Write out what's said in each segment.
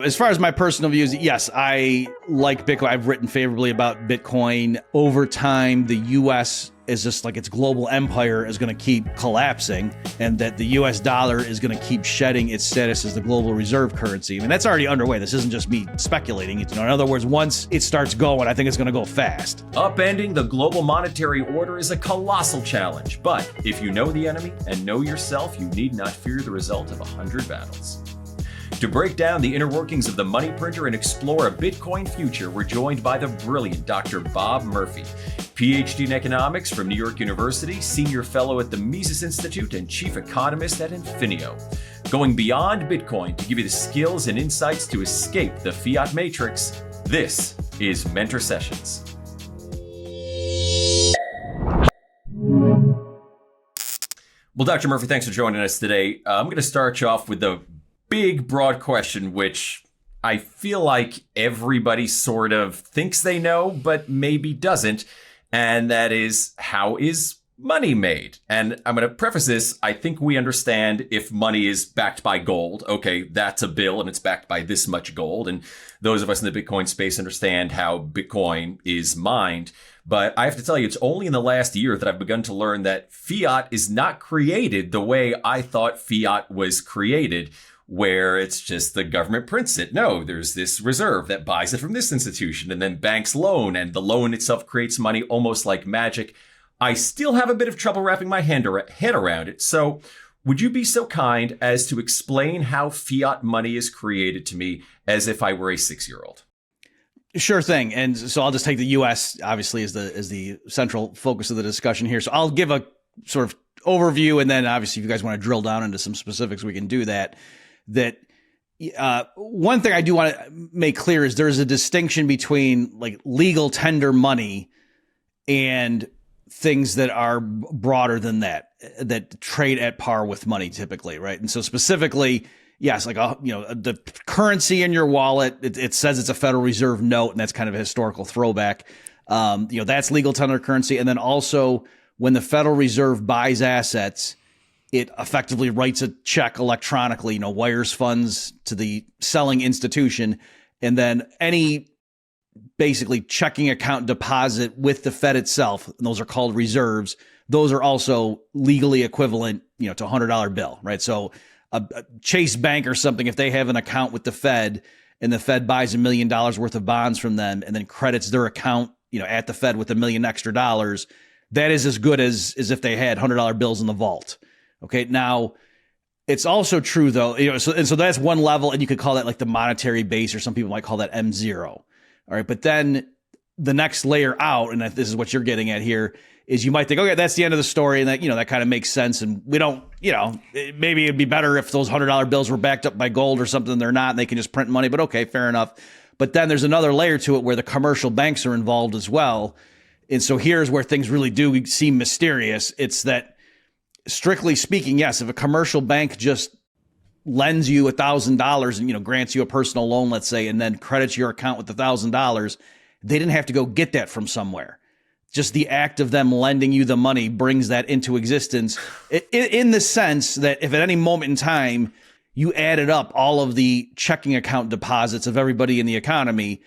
As far as my personal views, yes, I like Bitcoin. I've written favorably about Bitcoin. Over time, the U.S. is just like its global empire is going to keep collapsing, and that the U.S. dollar is going to keep shedding its status as the global reserve currency. I mean, that's already underway. This isn't just me speculating. In other words, once it starts going, I think it's going to go fast. Upending the global monetary order is a colossal challenge, but if you know the enemy and know yourself, you need not fear the result of 100 battles. To break down the inner workings of the money printer and explore a Bitcoin future, we're joined by the brilliant Dr. Bob Murphy, PhD in economics from New York University, Senior Fellow at the Mises Institute, and Chief Economist at Infinio. Going beyond Bitcoin to give you the skills and insights to escape the fiat matrix, this is Mentor Sessions. Well, Dr. Murphy, thanks for joining us today. I'm going to start you off with the big, broad question, which I feel like everybody sort of thinks they know, but maybe doesn't. And that is, how is money made? And I'm going to preface this. I think we understand if money is backed by gold. Okay, that's a bill and it's backed by this much gold. And those of us in the Bitcoin space understand how Bitcoin is mined. But I have to tell you, it's only in the last year that I've begun to learn that fiat is not created the way I thought fiat was created, where it's just the government prints it. No, there's this reserve that buys it from this institution, and then banks loan, and the loan itself creates money almost like magic. I still have a bit of trouble wrapping my head around it. So would you be so kind as to explain how fiat money is created to me as if I were a 6-year-old? Sure thing. And so I'll just take the U.S. obviously as the central focus of the discussion here. So I'll give a sort of overview, and then obviously if you guys want to drill down into some specifics, we can do that. One thing I do want to make clear is there's a distinction between like legal tender money and things that are broader than that trade at par with money typically, right? And so specifically, yes, like the currency in your wallet, it says it's a Federal Reserve note, and that's kind of a historical throwback. That's legal tender currency, and then also when the Federal Reserve buys assets, it effectively writes a check electronically, wires funds to the selling institution, and then any basically checking account deposit with the Fed itself, and those are called reserves, those are also legally equivalent, to a $100 bill, right? So a Chase Bank or something, if they have an account with the Fed and the Fed buys $1 million worth of bonds from them and then credits their account, at the Fed with $1 million extra, that is as good as if they had $100 bills in the vault. Okay, now it's also true though, so that's one level, and you could call that like the monetary base, or some people might call that M0. All right, but then the next layer out, and this is what you're getting at here, is you might think, okay, that's the end of the story, and that that kind of makes sense, and we don't, maybe it'd be better if those $100 bills were backed up by gold or something. They're not, and they can just print money. But okay, fair enough. But then there's another layer to it where the commercial banks are involved as well, and so here's where things really do seem mysterious. It's that, strictly speaking, yes, if a commercial bank just lends you $1,000 and, grants you a personal loan, let's say, and then credits your account with $1,000, they didn't have to go get that from somewhere. Just the act of them lending you the money brings that into existence, in the sense that if at any moment in time you added up all of the checking account deposits of everybody in the economy,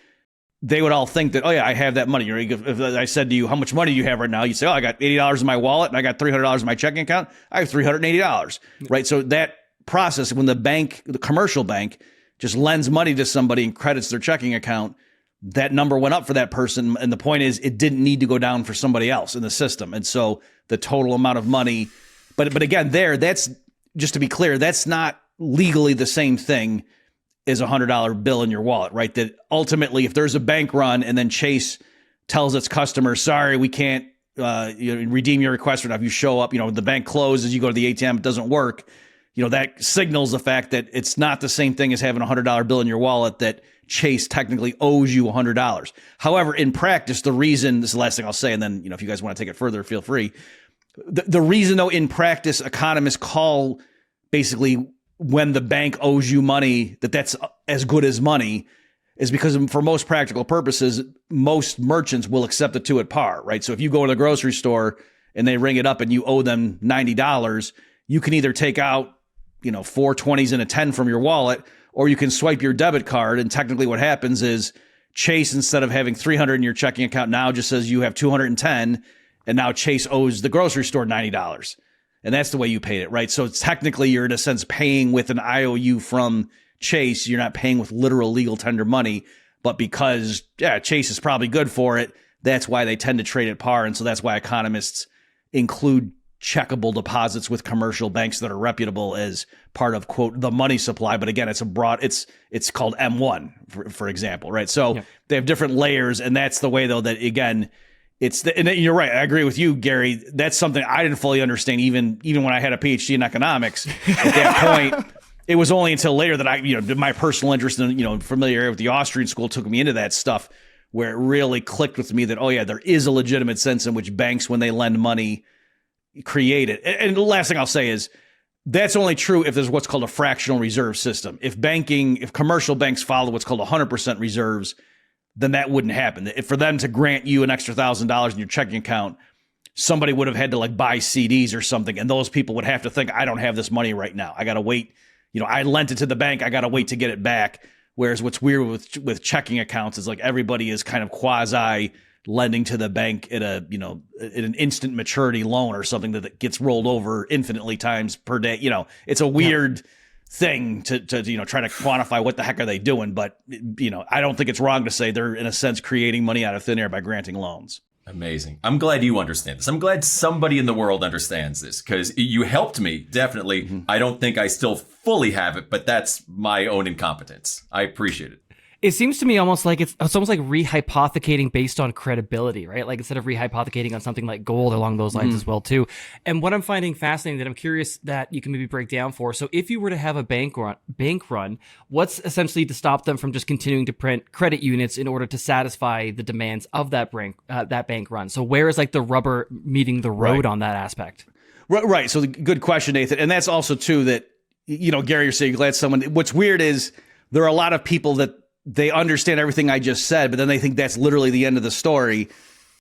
they would all think that, oh yeah, I have that money. If I said to you, how much money do you have right now? You say, oh, I got $80 in my wallet and I got $300 in my checking account. I have $380, right? So that process, when the commercial bank just lends money to somebody and credits their checking account, that number went up for that person. And the point is, it didn't need to go down for somebody else in the system. And so the total amount of money, but again, that's just to be clear, that's not legally the same thing is a $100 bill in your wallet, right? That ultimately, if there's a bank run and then Chase tells its customers, sorry, we can't redeem your request, or if you show up, the bank closes, you go to the ATM, it doesn't work. That signals the fact that it's not the same thing as having a $100 bill in your wallet, that Chase technically owes you $100. However, in practice, the reason, this is the last thing I'll say, and then, if you guys want to take it further, feel free. The reason though, in practice, economists call basically when the bank owes you money, that's as good as money, is because for most practical purposes, most merchants will accept the two at par, right? So if you go to the grocery store and they ring it up and you owe them $90, you can either take out, 4 20s and a 10 from your wallet, or you can swipe your debit card. And technically what happens is Chase, instead of having 300 in your checking account, now just says you have 210, and now Chase owes the grocery store $90. And that's the way you paid it, right? So technically you're in a sense paying with an IOU from Chase. You're not paying with literal legal tender money, but because Chase is probably good for it, that's why they tend to trade at par. And so that's why economists include checkable deposits with commercial banks that are reputable as part of, quote, the money supply. But again, it's called M1, for example, right? So they have different layers. And that's the way, though, that, again, and you're right. I agree with you, Gary. That's something I didn't fully understand, even when I had a PhD in economics. At that point, it was only until later that my personal interest in, familiarity with the Austrian school took me into that stuff, where it really clicked with me that, there is a legitimate sense in which banks, when they lend money, create it. And the last thing I'll say is that's only true if there's what's called a fractional reserve system. If commercial banks follow what's called 100% reserves, then that wouldn't happen. If for them to grant you an extra $1,000 in your checking account, somebody would have had to buy CDs or something. And those people would have to think, I don't have this money right now. I got to wait. I lent it to the bank. I got to wait to get it back. Whereas what's weird with checking accounts is everybody is kind of quasi lending to the bank at an instant maturity loan or something that gets rolled over infinitely times per day. It's a weird thing to try to quantify what the heck are they doing. But, I don't think it's wrong to say they're in a sense creating money out of thin air by granting loans. Amazing. I'm glad you understand this. I'm glad somebody in the world understands this, because you helped me, definitely. Mm-hmm. I don't think I still fully have it, but that's my own incompetence. I appreciate it. It seems to me almost like it's almost like rehypothecating based on credibility, right? Like instead of rehypothecating on something like gold along those lines as well too. And what I'm finding fascinating that I'm curious that you can maybe break down for. So if you were to have a bank run, what's essentially to stop them from just continuing to print credit units in order to satisfy the demands of that bank run? So where is the rubber meeting the road on that aspect? Right. So good question, Nathan. And that's also too that, Gary, you're saying glad someone. What's weird is there are a lot of people that they understand everything I just said, but then they think that's literally the end of the story.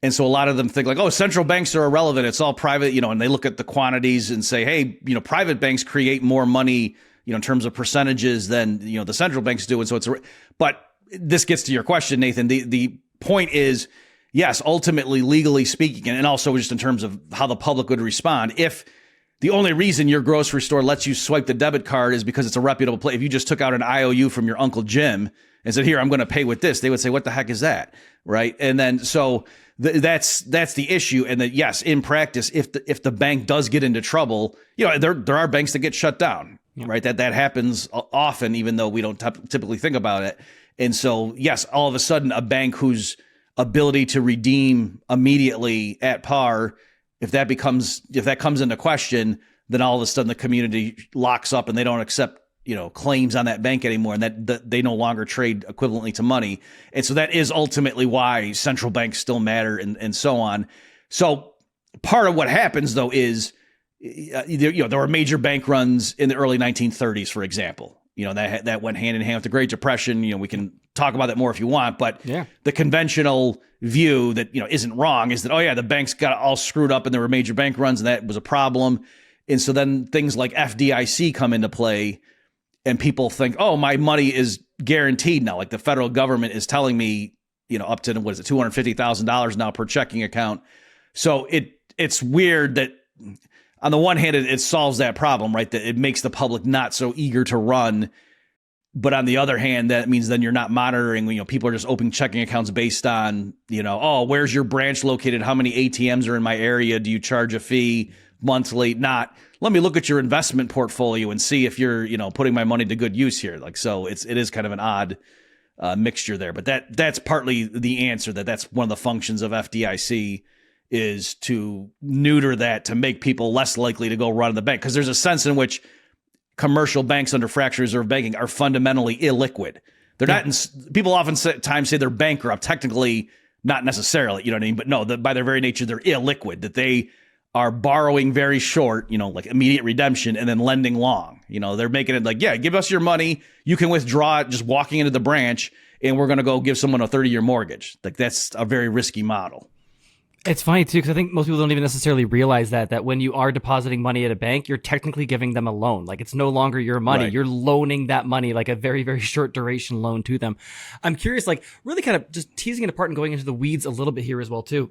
And so a lot of them think central banks are irrelevant. It's all private, and they look at the quantities and say, hey, private banks create more money, in terms of percentages than, the central banks do. And so but this gets to your question, Nathan. The point is, yes, ultimately, legally speaking, and also just in terms of how the public would respond, if the only reason your grocery store lets you swipe the debit card is because it's a reputable place. If you just took out an IOU from your Uncle Jim and said, here, I'm going to pay with this, they would say, what the heck is that? Right. And then so that's the issue. And that, yes, in practice, if the bank does get into trouble, there are banks that get shut down. Yeah. Right. That happens often, even though we don't typically think about it. And so, yes, all of a sudden, a bank whose ability to redeem immediately at par, if that comes into question, then all of a sudden the community locks up and they don't accept claims on that bank anymore, and that they no longer trade equivalently to money. And so that is ultimately why central banks still matter and so on. So part of what happens, though, is there were major bank runs in the early 1930s, for example. That went hand in hand with the Great Depression. We can talk about that more if you want, but the conventional view that isn't wrong is that the banks got all screwed up and there were major bank runs and that was a problem. And so then things like FDIC come into play. And people think, my money is guaranteed now. Like the federal government is telling me, up to, $250,000 now per checking account. So it's weird that on the one hand, it solves that problem, right? That it makes the public not so eager to run. But on the other hand, that means then you're not monitoring, people are just opening checking accounts based on, where's your branch located? How many ATMs are in my area? Do you charge a fee monthly? Not, let me look at your investment portfolio and see if you're, putting my money to good use here. So it is kind of an odd mixture there, but that's partly the answer. That's one of the functions of FDIC is to neuter that, to make people less likely to go run the bank. Because there's a sense in which commercial banks under fractional reserve banking are fundamentally illiquid. They're not. People oftentimes say they're bankrupt. Technically, not necessarily. You know what I mean? But no, by their very nature, they're illiquid. That they are borrowing very short, like immediate redemption, and then lending long. They're making it give us your money. You can withdraw it just walking into the branch, and we're going to go give someone a 30-year mortgage. That's a very risky model. It's funny too, because I think most people don't even necessarily realize that when you are depositing money at a bank, you're technically giving them a loan. Like it's no longer your money. Right. You're loaning that money, like a very, very short duration loan to them. I'm curious, like really kind of just teasing it apart and going into the weeds a little bit here as well too.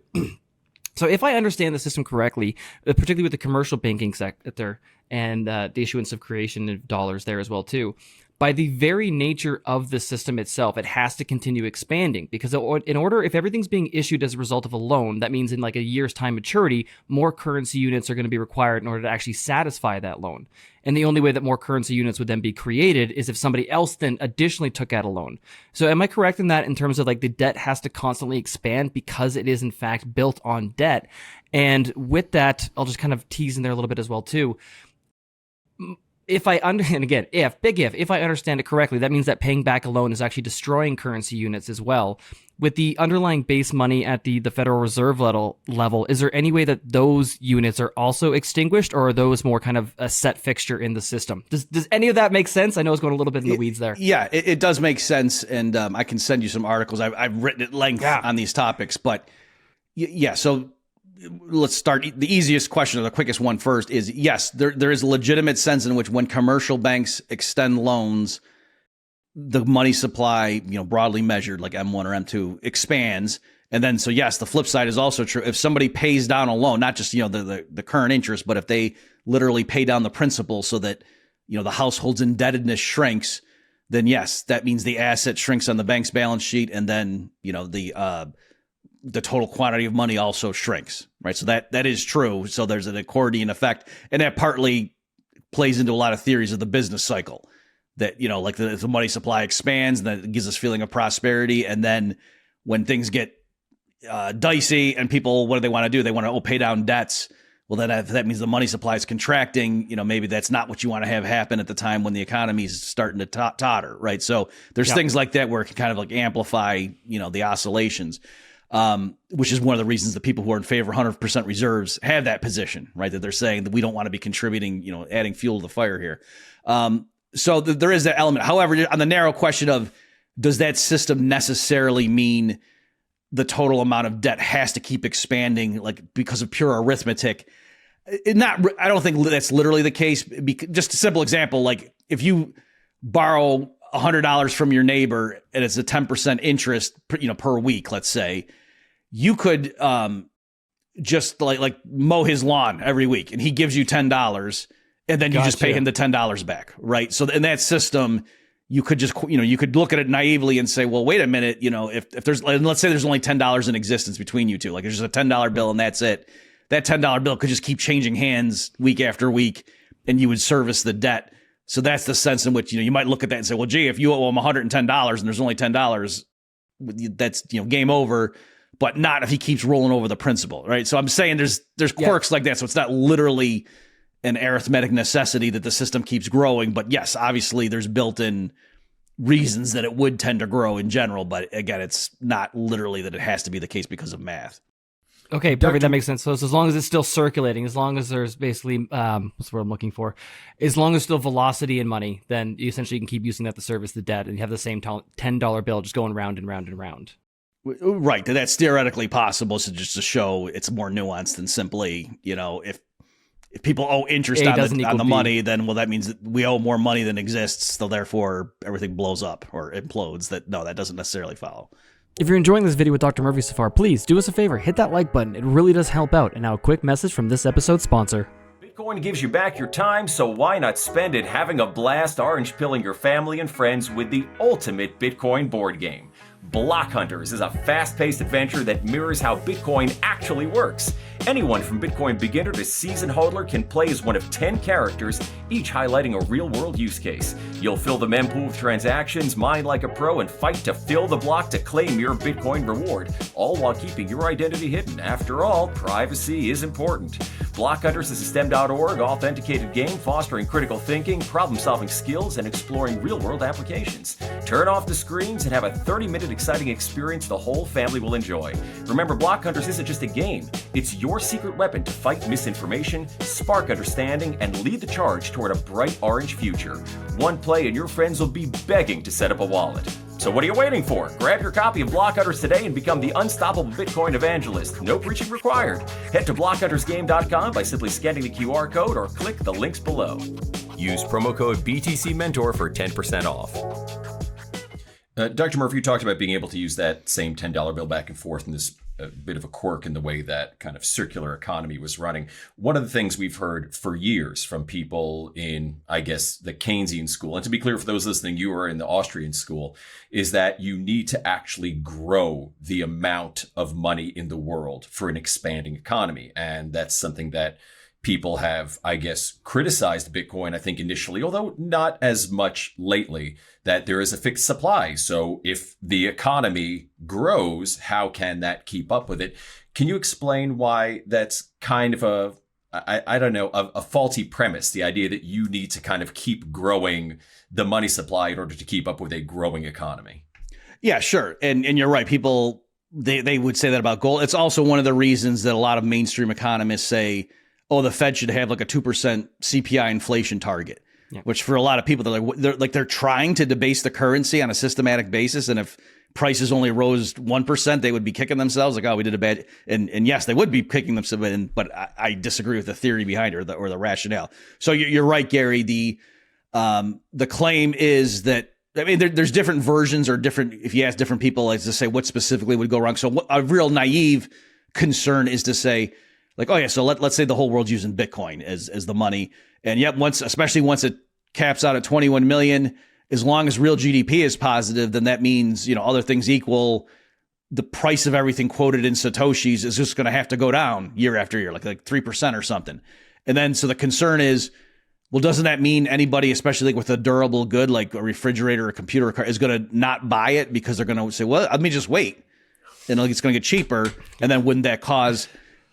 So if I understand the system correctly, particularly with the commercial banking sector and the issuance of creation of dollars there as well too, by the very nature of the system itself, it has to continue expanding because in order, if everything's being issued as a result of a loan, that means in like a year's time maturity, more currency units are going to be required in order to actually satisfy that loan. And the only way that more currency units would then be created is if somebody else then additionally took out a loan. So am I correct in that in terms of like the debt has to constantly expand because it is in fact built on debt? And with that, I'll just kind of tease in there a little bit as well too. If I understand it correctly, that means that paying back a loan is actually destroying currency units as well. With the underlying base money at the Federal Reserve level, is there any way that those units are also extinguished, or are those more kind of a set fixture in the system? Does any of that make sense? I know it's going a little bit in the weeds there. Yeah, it does make sense, and I can send you some articles. I've written at length on these topics, but yeah, so let's start. The easiest question, or the quickest one first, is yes, there is a legitimate sense in which when commercial banks extend loans, the money supply, broadly measured like M1 or M2, expands. And then, so yes, the flip side is also true. If somebody pays down a loan, not just, the current interest, but if they literally pay down the principal so that, the household's indebtedness shrinks, then yes, that means the asset shrinks on the bank's balance sheet. And then, the total quantity of money also shrinks, right? So that is true. So there's an accordion effect. And that partly plays into a lot of theories of the business cycle that, like the money supply expands and that gives us feeling of prosperity. And then when things get dicey and people, what do they want to do? They want to pay down debts. Well, then if that means the money supply is contracting, maybe that's not what you want to have happen at the time when the economy is starting to totter, right? So there's things like that where it can kind of like amplify, the oscillations. Which is one of the reasons that people who are in favor of 100% reserves have that position, right? That they're saying that we don't want to be contributing, adding fuel to the fire here. So there is that element. However, on the narrow question of does that system necessarily mean the total amount of debt has to keep expanding, like because of pure arithmetic? I don't think that's literally the case. Just a simple example, like if you borrow $100 from your neighbor and it's a 10% interest, per week, let's say, you could just like mow his lawn every week and he gives you $10 and then you just pay him the $10 back, right? So in that system, you could just, you could look at it naively and say, well, wait a minute, if there's, let's say there's only $10 in existence between you two, like there's just a $10 bill and that's it. That $10 bill could just keep changing hands week after week and you would service the debt. So that's the sense in which, you might look at that and say, well, gee, if you owe him $110 and there's only $10, that's, game over, but not if he keeps rolling over the principal, right? So I'm saying there's quirks like that. So it's not literally an arithmetic necessity that the system keeps growing. But yes, obviously there's built-in reasons that it would tend to grow in general. But again, it's not literally that it has to be the case because of math. Okay, perfect. That makes sense. So as long as it's still circulating, as long as there's basically, what's the word I'm looking for? As long as still velocity in money, then you essentially can keep using that to service the debt and you have the same $10 bill just going round and round and round. Right. That's theoretically possible. So just to show it's more nuanced than simply, if people owe interest on the money, then, well, that means that we owe more money than exists. So therefore everything blows up or implodes. That doesn't necessarily follow. If you're enjoying this video with Dr. Murphy so far, please do us a favor, hit that like button. It really does help out. And now a quick message from this episode's sponsor. Bitcoin gives you back your time, so why not spend it having a blast orange pilling your family and friends with the ultimate Bitcoin board game? Block Hunters is a fast-paced adventure that mirrors how Bitcoin actually works. Anyone from Bitcoin beginner to seasoned hodler can play as one of 10 characters, each highlighting a real-world use case. You'll fill the mempool with transactions, mine like a pro, and fight to fill the block to claim your Bitcoin reward, all while keeping your identity hidden. After all, privacy is important. Block Hunters is a STEM.org authenticated game fostering critical thinking, problem-solving skills, and exploring real-world applications. Turn off the screens and have a 30-minute exciting experience the whole family will enjoy. Remember, Block Hunters isn't just a game. It's your secret weapon to fight misinformation, spark understanding, and lead the charge toward a bright orange future. One play and your friends will be begging to set up a wallet. So what are you waiting for? Grab your copy of Block Hunters today and become the unstoppable Bitcoin evangelist. No preaching required. Head to blockhuntersgame.com by simply scanning the QR code or click the links below. Use promo code BTCMentor for 10% off. Dr. Murphy, you talked about being able to use that same $10 bill back and forth in this bit of a quirk in the way that kind of circular economy was running. One of the things we've heard for years from people in, I guess, the Keynesian school, and to be clear for those listening, you are in the Austrian school, is that you need to actually grow the amount of money in the world for an expanding economy. And that's something that people have, I guess, criticized Bitcoin, I think, initially, although not as much lately, that there is a fixed supply. So if the economy grows, how can that keep up with it? Can you explain why that's kind of a faulty premise, the idea that you need to kind of keep growing the money supply in order to keep up with a growing economy? Yeah, sure. And you're right. People, they would say that about gold. It's also one of the reasons that a lot of mainstream economists say, oh, the Fed should have like a 2% CPI inflation target, which for a lot of people, they're trying to debase the currency on a systematic basis. And if prices only rose 1%, they would be kicking themselves like, oh, we did a bad. And yes, they would be kicking themselves. But I disagree with the theory behind it or the rationale. So you're right, Gary. The claim is that, I mean, there's different versions or different, if you ask different people, like to say what specifically would go wrong. So a real naive concern is to say, like, oh yeah, so let's say the whole world's using Bitcoin as the money. And yet especially once it caps out at 21 million, as long as real GDP is positive, then that means, other things equal, the price of everything quoted in Satoshis is just going to have to go down year after year, like 3% or something. And then, so the concern is, well, doesn't that mean anybody, especially like with a durable good, like a refrigerator, a computer, is going to not buy it because they're going to say, well, let me just wait. And it's going to get cheaper. And then wouldn't that cause,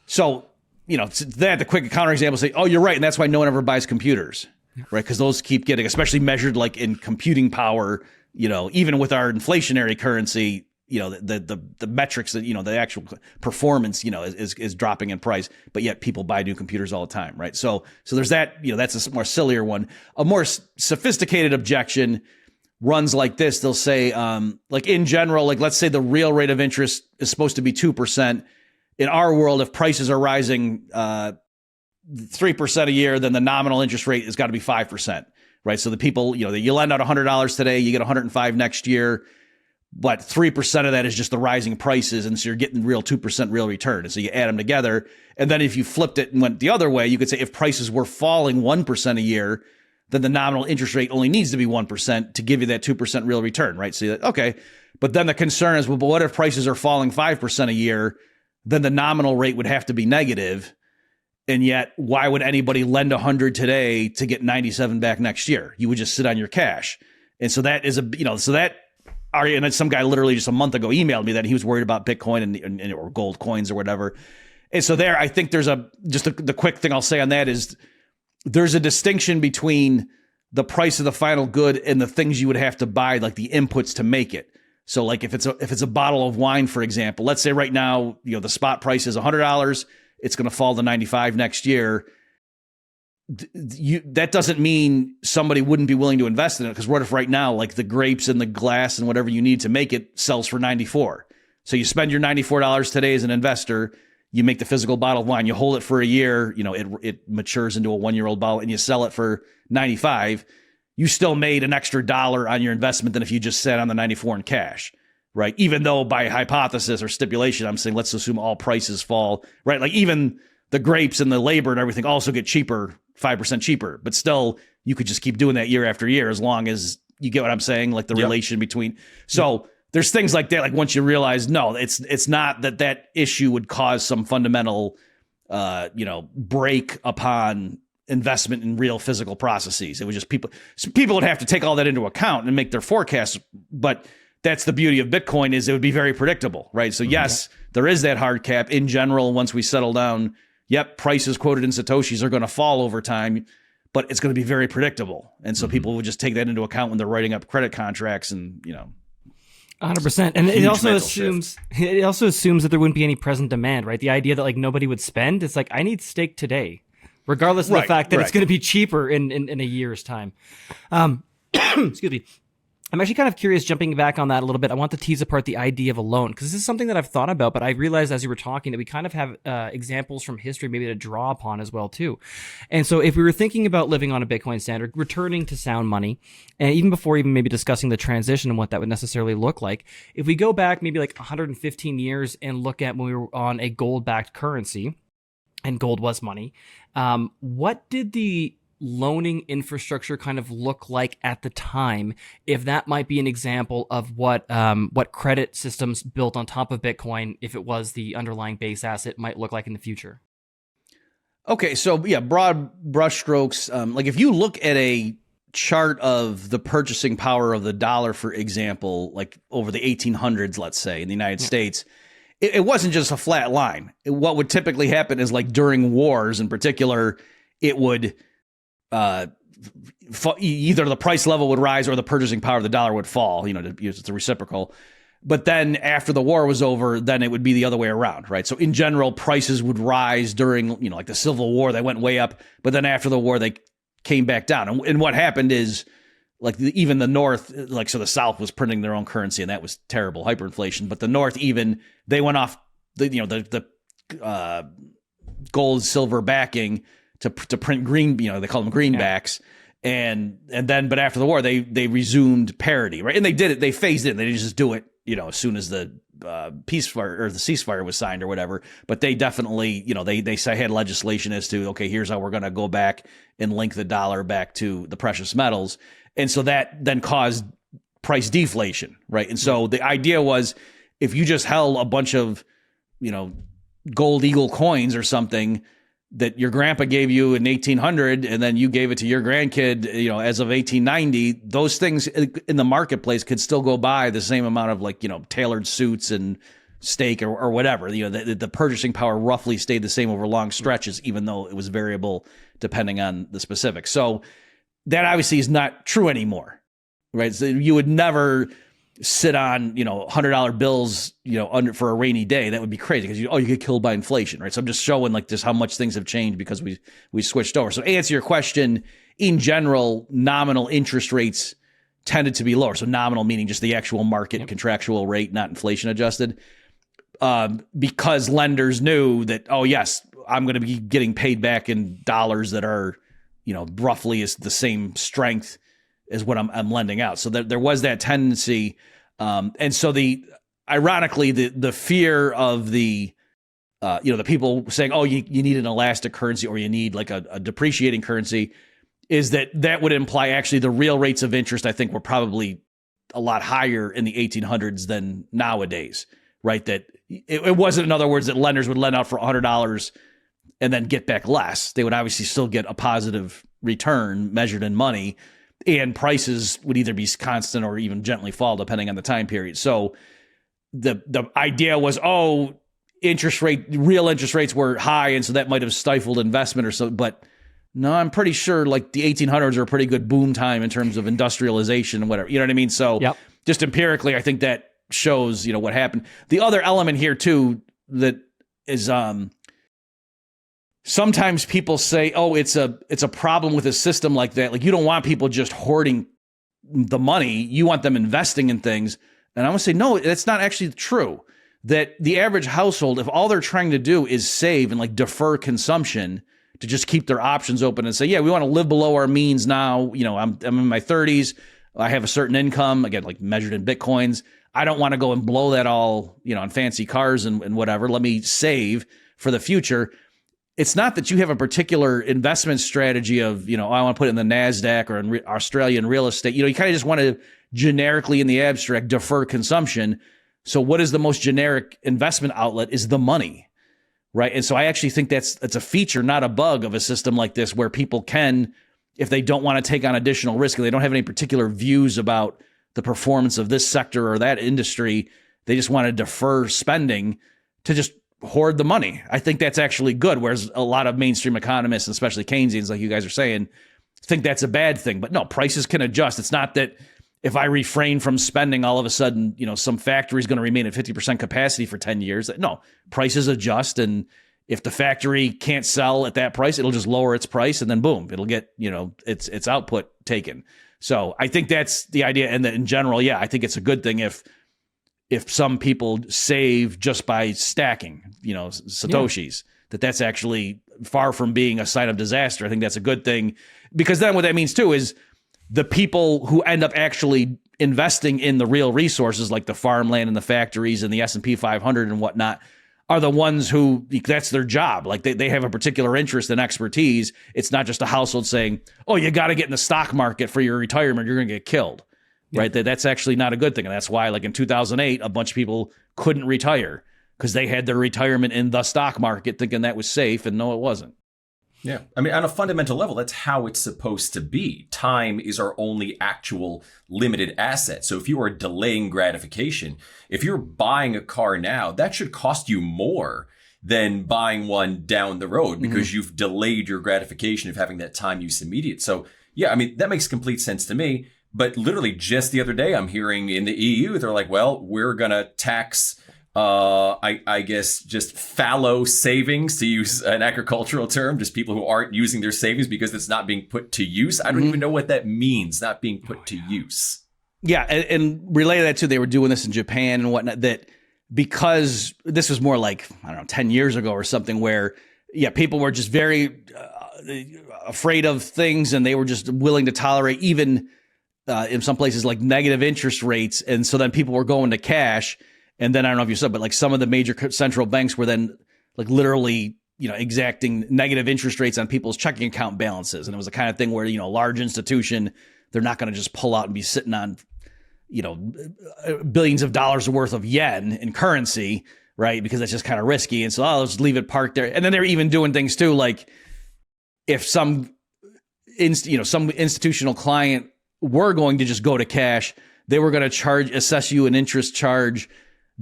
so, the quick counterexample say, oh, you're right. And that's why no one ever buys computers, right? Because those keep getting, especially measured like in computing power, even with our inflationary currency, the metrics that, the actual performance, is dropping in price, but yet people buy new computers all the time, right? So there's that, that's a more sillier one. A more sophisticated objection runs like this. They'll say, like in general, like let's say the real rate of interest is supposed to be 2%. In our world, if prices are rising 3% a year, then the nominal interest rate has got to be 5%, right? So the people, you lend out $100 today, you get $105 next year, but 3% of that is just the rising prices, and so you're getting real 2% real return. And so you add them together, and then if you flipped it and went the other way, you could say if prices were falling 1% a year, then the nominal interest rate only needs to be 1% to give you that 2% real return, right? So you're like, okay, but then the concern is, well, but what if prices are falling 5% a year? Then the nominal rate would have to be negative. And yet, why would anybody lend 100 today to get 97 back next year? You would just sit on your cash. And so that is and then some guy literally just a month ago emailed me that he was worried about Bitcoin and or gold coins or whatever. And so there, I think there's the quick thing I'll say on that is there's a distinction between the price of the final good and the things you would have to buy, like the inputs to make it. So like if it's a bottle of wine, for example, let's say right now, the spot price is $100, it's going to fall to 95 next year. That doesn't mean somebody wouldn't be willing to invest in it, because what if right now, like the grapes and the glass and whatever you need to make it sells for 94. So you spend your $94 today as an investor, you make the physical bottle of wine, you hold it for a year, it matures into a 1-year-old bottle and you sell it for 95. You still made an extra $1 on your investment than if you just sat on the 94 in cash, right? Even though by hypothesis or stipulation, I'm saying, let's assume all prices fall, right? Like even the grapes and the labor and everything also get cheaper, 5% cheaper, but still you could just keep doing that year after year, as long as you get what I'm saying, like the relation between. So there's things like that. Like once you realize, no, it's not that issue would cause some fundamental, break upon investment in real physical processes. It was just people would have to take all that into account and make their forecasts. But that's the beauty of Bitcoin, is it would be very predictable, right? So yes, there is that hard cap in general. Once we settle down, prices quoted in Satoshis are going to fall over time, but it's going to be very predictable. And so people would just take that into account when they're writing up credit contracts and, 100%. And it also assumes that there wouldn't be any present demand, right? The idea that like nobody would spend, it's like, I need steak today, regardless of the fact that it's going to be cheaper in a year's time. Excuse me. I'm actually kind of curious, jumping back on that a little bit. I want to tease apart the idea of a loan, because this is something that I've thought about, but I realized as you were talking that we kind of have examples from history maybe to draw upon as well too. And so if we were thinking about living on a Bitcoin standard, returning to sound money, and even before even maybe discussing the transition and what that would necessarily look like, if we go back maybe like 115 years and look at when we were on a gold-backed currency, and gold was money, what did the loaning infrastructure kind of look like at the time, if that might be an example of what credit systems built on top of Bitcoin, if it was the underlying base asset, might look like in the future? Okay, so yeah, broad brushstrokes. Like if you look at a chart of the purchasing power of the dollar, for example, like over the 1800s, let's say in the United States, it wasn't just a flat line. What would typically happen is like during wars in particular, it would either the price level would rise or the purchasing power of the dollar would fall, it's a reciprocal. But then after the war was over, then it would be the other way around, right? So in general, prices would rise during, like the Civil War, they went way up, but then after the war, they came back down. And what happened is like even the North, like, so the South was printing their own currency and that was terrible hyperinflation, but the North, even they went off the gold, silver backing to print green, they call them greenbacks. Yeah. And then, but after the war, they resumed parity, right? And they did it, they phased it in. They didn't just do it, as soon as the peacefire or the ceasefire was signed or whatever. But they definitely, they had legislation as to, okay, here's how we're going to go back and link the dollar back to the precious metals. And so that then caused price deflation, right? And so the idea was if you just held a bunch of, gold eagle coins or something that your grandpa gave you in 1800 and then you gave it to your grandkid, as of 1890, those things in the marketplace could still go buy the same amount of like, tailored suits and steak or whatever. The purchasing power roughly stayed the same over long stretches, even though it was variable depending on the specifics. So that obviously is not true anymore, right? So you would never sit on, $100 bills, under for a rainy day. That would be crazy because you get killed by inflation, right? So I'm just showing like just how much things have changed because we switched over. So to answer your question, in general, nominal interest rates tended to be lower. So nominal meaning just the actual market contractual rate, not inflation adjusted, because lenders knew that, oh yes, I'm going to be getting paid back in dollars that are, roughly is the same strength as what I'm lending out. So there was that tendency. And so ironically, the fear of the people saying, oh, you need an elastic currency or you need like a depreciating currency is that would imply actually the real rates of interest, I think, were probably a lot higher in the 1800s than nowadays, right? That it wasn't, in other words, that lenders would lend out for $100 and then get back less. They would obviously still get a positive return measured in money, and prices would either be constant or even gently fall depending on the time period. So the idea was, real interest rates were high, and so that might have stifled investment or so. But no, I'm pretty sure like the 1800s are a pretty good boom time in terms of industrialization and whatever. You know what I mean? So just empirically, I think that shows, what happened. The other element here too that is sometimes people say, oh, it's a problem with a system like that. Like you don't want people just hoarding the money. You want them investing in things. And I want to say, no, that's not actually true. That the average household, if all they're trying to do is save and like defer consumption to just keep their options open and say, yeah, we want to live below our means now. I'm in my 30s. I have a certain income, again, like measured in Bitcoins. I don't want to go and blow that all, on fancy cars and whatever. Let me save for the future. It's not that you have a particular investment strategy of, I want to put it in the NASDAQ or in Australian real estate. You kind of just want to generically in the abstract defer consumption. So what is the most generic investment outlet is the money, right? And so I actually think that's a feature, not a bug of a system like this where people can, if they don't want to take on additional risk and they don't have any particular views about the performance of this sector or that industry, they just want to defer spending to just hoard the money. I think that's actually good, whereas a lot of mainstream economists, especially Keynesians, like you guys are saying, think that's a bad thing. But no, prices can adjust. It's not that if I refrain from spending, all of a sudden, some factory is going to remain at 50% capacity for 10 years. No, prices adjust. And if the factory can't sell at that price, it'll just lower its price and then boom, it'll get, its output taken. So I think that's the idea. And that in general, yeah, I think it's a good thing if some people save just by stacking, Satoshis, that's actually far from being a sign of disaster. I think that's a good thing, because then what that means too is the people who end up actually investing in the real resources, like the farmland and the factories and the S&P 500 and whatnot, are the ones who, that's their job. Like they have a particular interest and expertise. It's not just a household saying, oh, you got to get in the stock market for your retirement, you're going to get killed. Yeah. Right? That's actually not a good thing. And that's why, like in 2008, a bunch of people couldn't retire because they had their retirement in the stock market thinking that was safe, and no, it wasn't. Yeah. I mean, on a fundamental level, that's how it's supposed to be. Time is our only actual limited asset. So if you are delaying gratification, if you're buying a car now, that should cost you more than buying one down the road, because you've delayed your gratification of having that time use immediate. So yeah, I mean, that makes complete sense to me. But literally just the other day, I'm hearing in the EU, they're like, well, we're going to tax I guess just fallow savings, to use an agricultural term, just people who aren't using their savings because it's not being put to use. I don't even know what that means, not being put to use. Yeah, and related to that too, they were doing this in Japan and whatnot, that because this was more like, I don't know, 10 years ago or something, where, yeah, people were just very afraid of things, and they were just willing to tolerate even in some places like negative interest rates. And so then people were going to cash. And then I don't know if you saw, but like some of the major central banks were then like literally, exacting negative interest rates on people's checking account balances. And it was the kind of thing where, a large institution, they're not going to just pull out and be sitting on, billions of dollars worth of yen in currency, right? Because that's just kind of risky. And so, let's leave it parked there. And then they're even doing things too, like if some institutional client were going to just go to cash, they were going to assess you an interest charge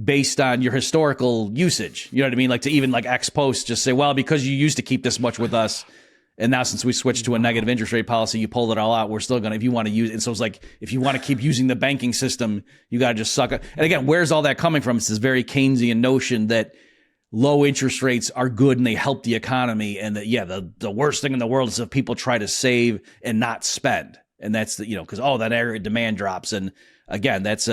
based on your historical usage. You know what I mean? Like to even like ex post just say, well, because you used to keep this much with us, and now since we switched to a negative interest rate policy, you pulled it all out. We're still going to, if you want to use it. And so it's like, if you want to keep using the banking system, you got to just suck it. And again, where's all that coming from? It's this very Keynesian notion that low interest rates are good and they help the economy. And that, the worst thing in the world is if people try to save and not spend. And that's because, that aggregate demand drops. And again, that's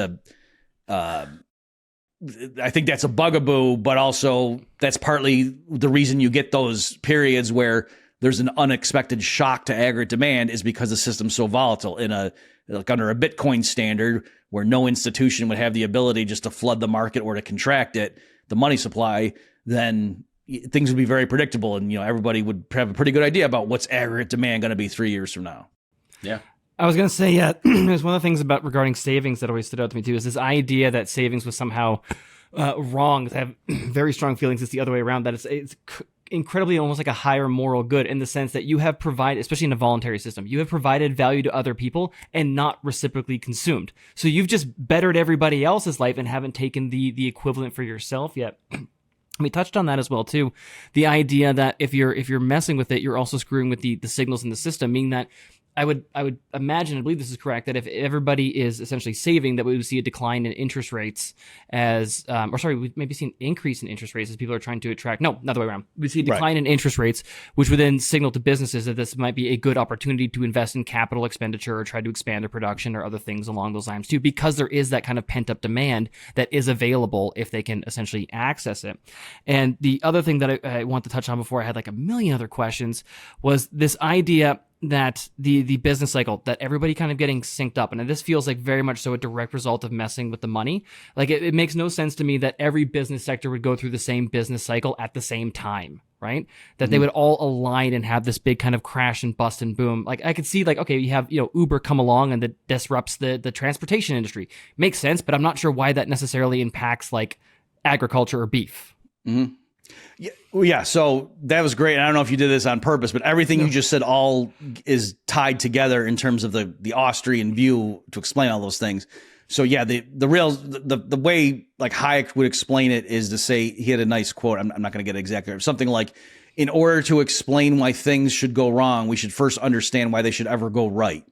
I think that's a bugaboo, but also that's partly the reason you get those periods where there's an unexpected shock to aggregate demand, is because the system's so volatile. Under a Bitcoin standard, where no institution would have the ability just to flood the market or to contract it, the money supply, then things would be very predictable, and everybody would have a pretty good idea about what's aggregate demand going to be 3 years from now. Yeah. I was going to say, yeah, there's one of the things regarding savings that always stood out to me too, is this idea that savings was somehow wrong. I have very strong feelings it's the other way around, that it's incredibly almost like a higher moral good, in the sense that you have provided, especially in a voluntary system, you have provided value to other people and not reciprocally consumed. So you've just bettered everybody else's life and haven't taken the equivalent for yourself yet. We touched on that as well too. The idea that if you're messing with it, you're also screwing with the signals in the system, meaning that I would imagine, I believe this is correct, that if everybody is essentially saving, that we would see a decline in interest rates we'd maybe see an increase in interest rates as people are trying to attract. No, not the way around. We'd see a decline in interest rates, which would then signal to businesses that this might be a good opportunity to invest in capital expenditure or try to expand their production or other things along those lines too, because there is that kind of pent up demand that is available if they can essentially access it. And the other thing that I want to touch on before I had like a million other questions was this idea that the business cycle, that everybody kind of getting synced up. And this feels like very much so a direct result of messing with the money. Like it makes no sense to me that every business sector would go through the same business cycle at the same time, right? That they would all align and have this big kind of crash and bust and boom. Like I could see like, okay, you have, Uber come along and that disrupts the transportation industry. Makes sense, but I'm not sure why that necessarily impacts like agriculture or beef. Mm-hmm. Yeah, so that was great. I don't know if you did this on purpose, but everything you just said all is tied together in terms of the Austrian view to explain all those things. So yeah, the way like Hayek would explain it is to say, he had a nice quote. I'm not going to get it exactly. Something like, in order to explain why things should go wrong, we should first understand why they should ever go right.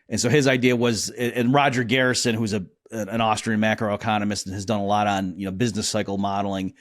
And so his idea was, and Roger Garrison, who's an Austrian macroeconomist and has done a lot on business cycle modeling,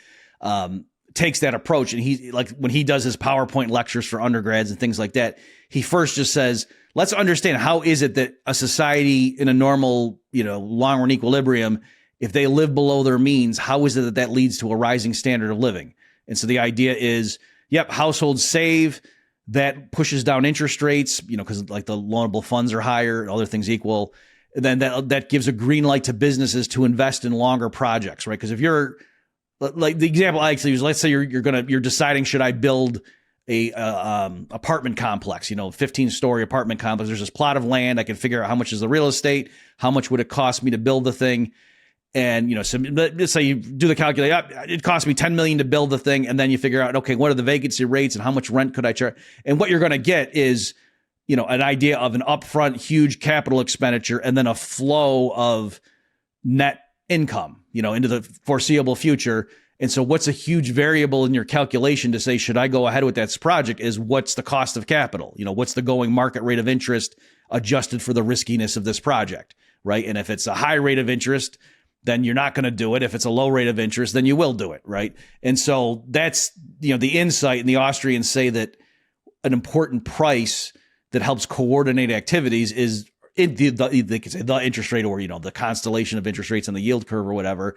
takes that approach, and he, like when he does his PowerPoint lectures for undergrads and things like that, he first just says, let's understand how is it that a society in a normal, long run equilibrium, if they live below their means, how is it that that leads to a rising standard of living? And so the idea is, yep, households save, that pushes down interest rates, because like the loanable funds are higher and other things equal. And then that gives a green light to businesses to invest in longer projects, right? Because if you're like the example I actually use, let's say you're deciding, should I build a apartment complex, 15-story apartment complex. There's this plot of land. I can figure out how much is the real estate, how much would it cost me to build the thing. And, so let's say you do the calculation, it cost me $10 million to build the thing. And then you figure out, okay, what are the vacancy rates and how much rent could I charge? And what you're going to get is, an idea of an upfront huge capital expenditure and then a flow of net income, into the foreseeable future. And so what's a huge variable in your calculation to say, should I go ahead with that project, is what's the cost of capital? What's the going market rate of interest adjusted for the riskiness of this project, right? And if it's a high rate of interest, then you're not going to do it. If it's a low rate of interest, then you will do it, right? And so that's, the insight. And the Austrians say that an important price that helps coordinate activities is they could say the interest rate, or, the constellation of interest rates on the yield curve or whatever.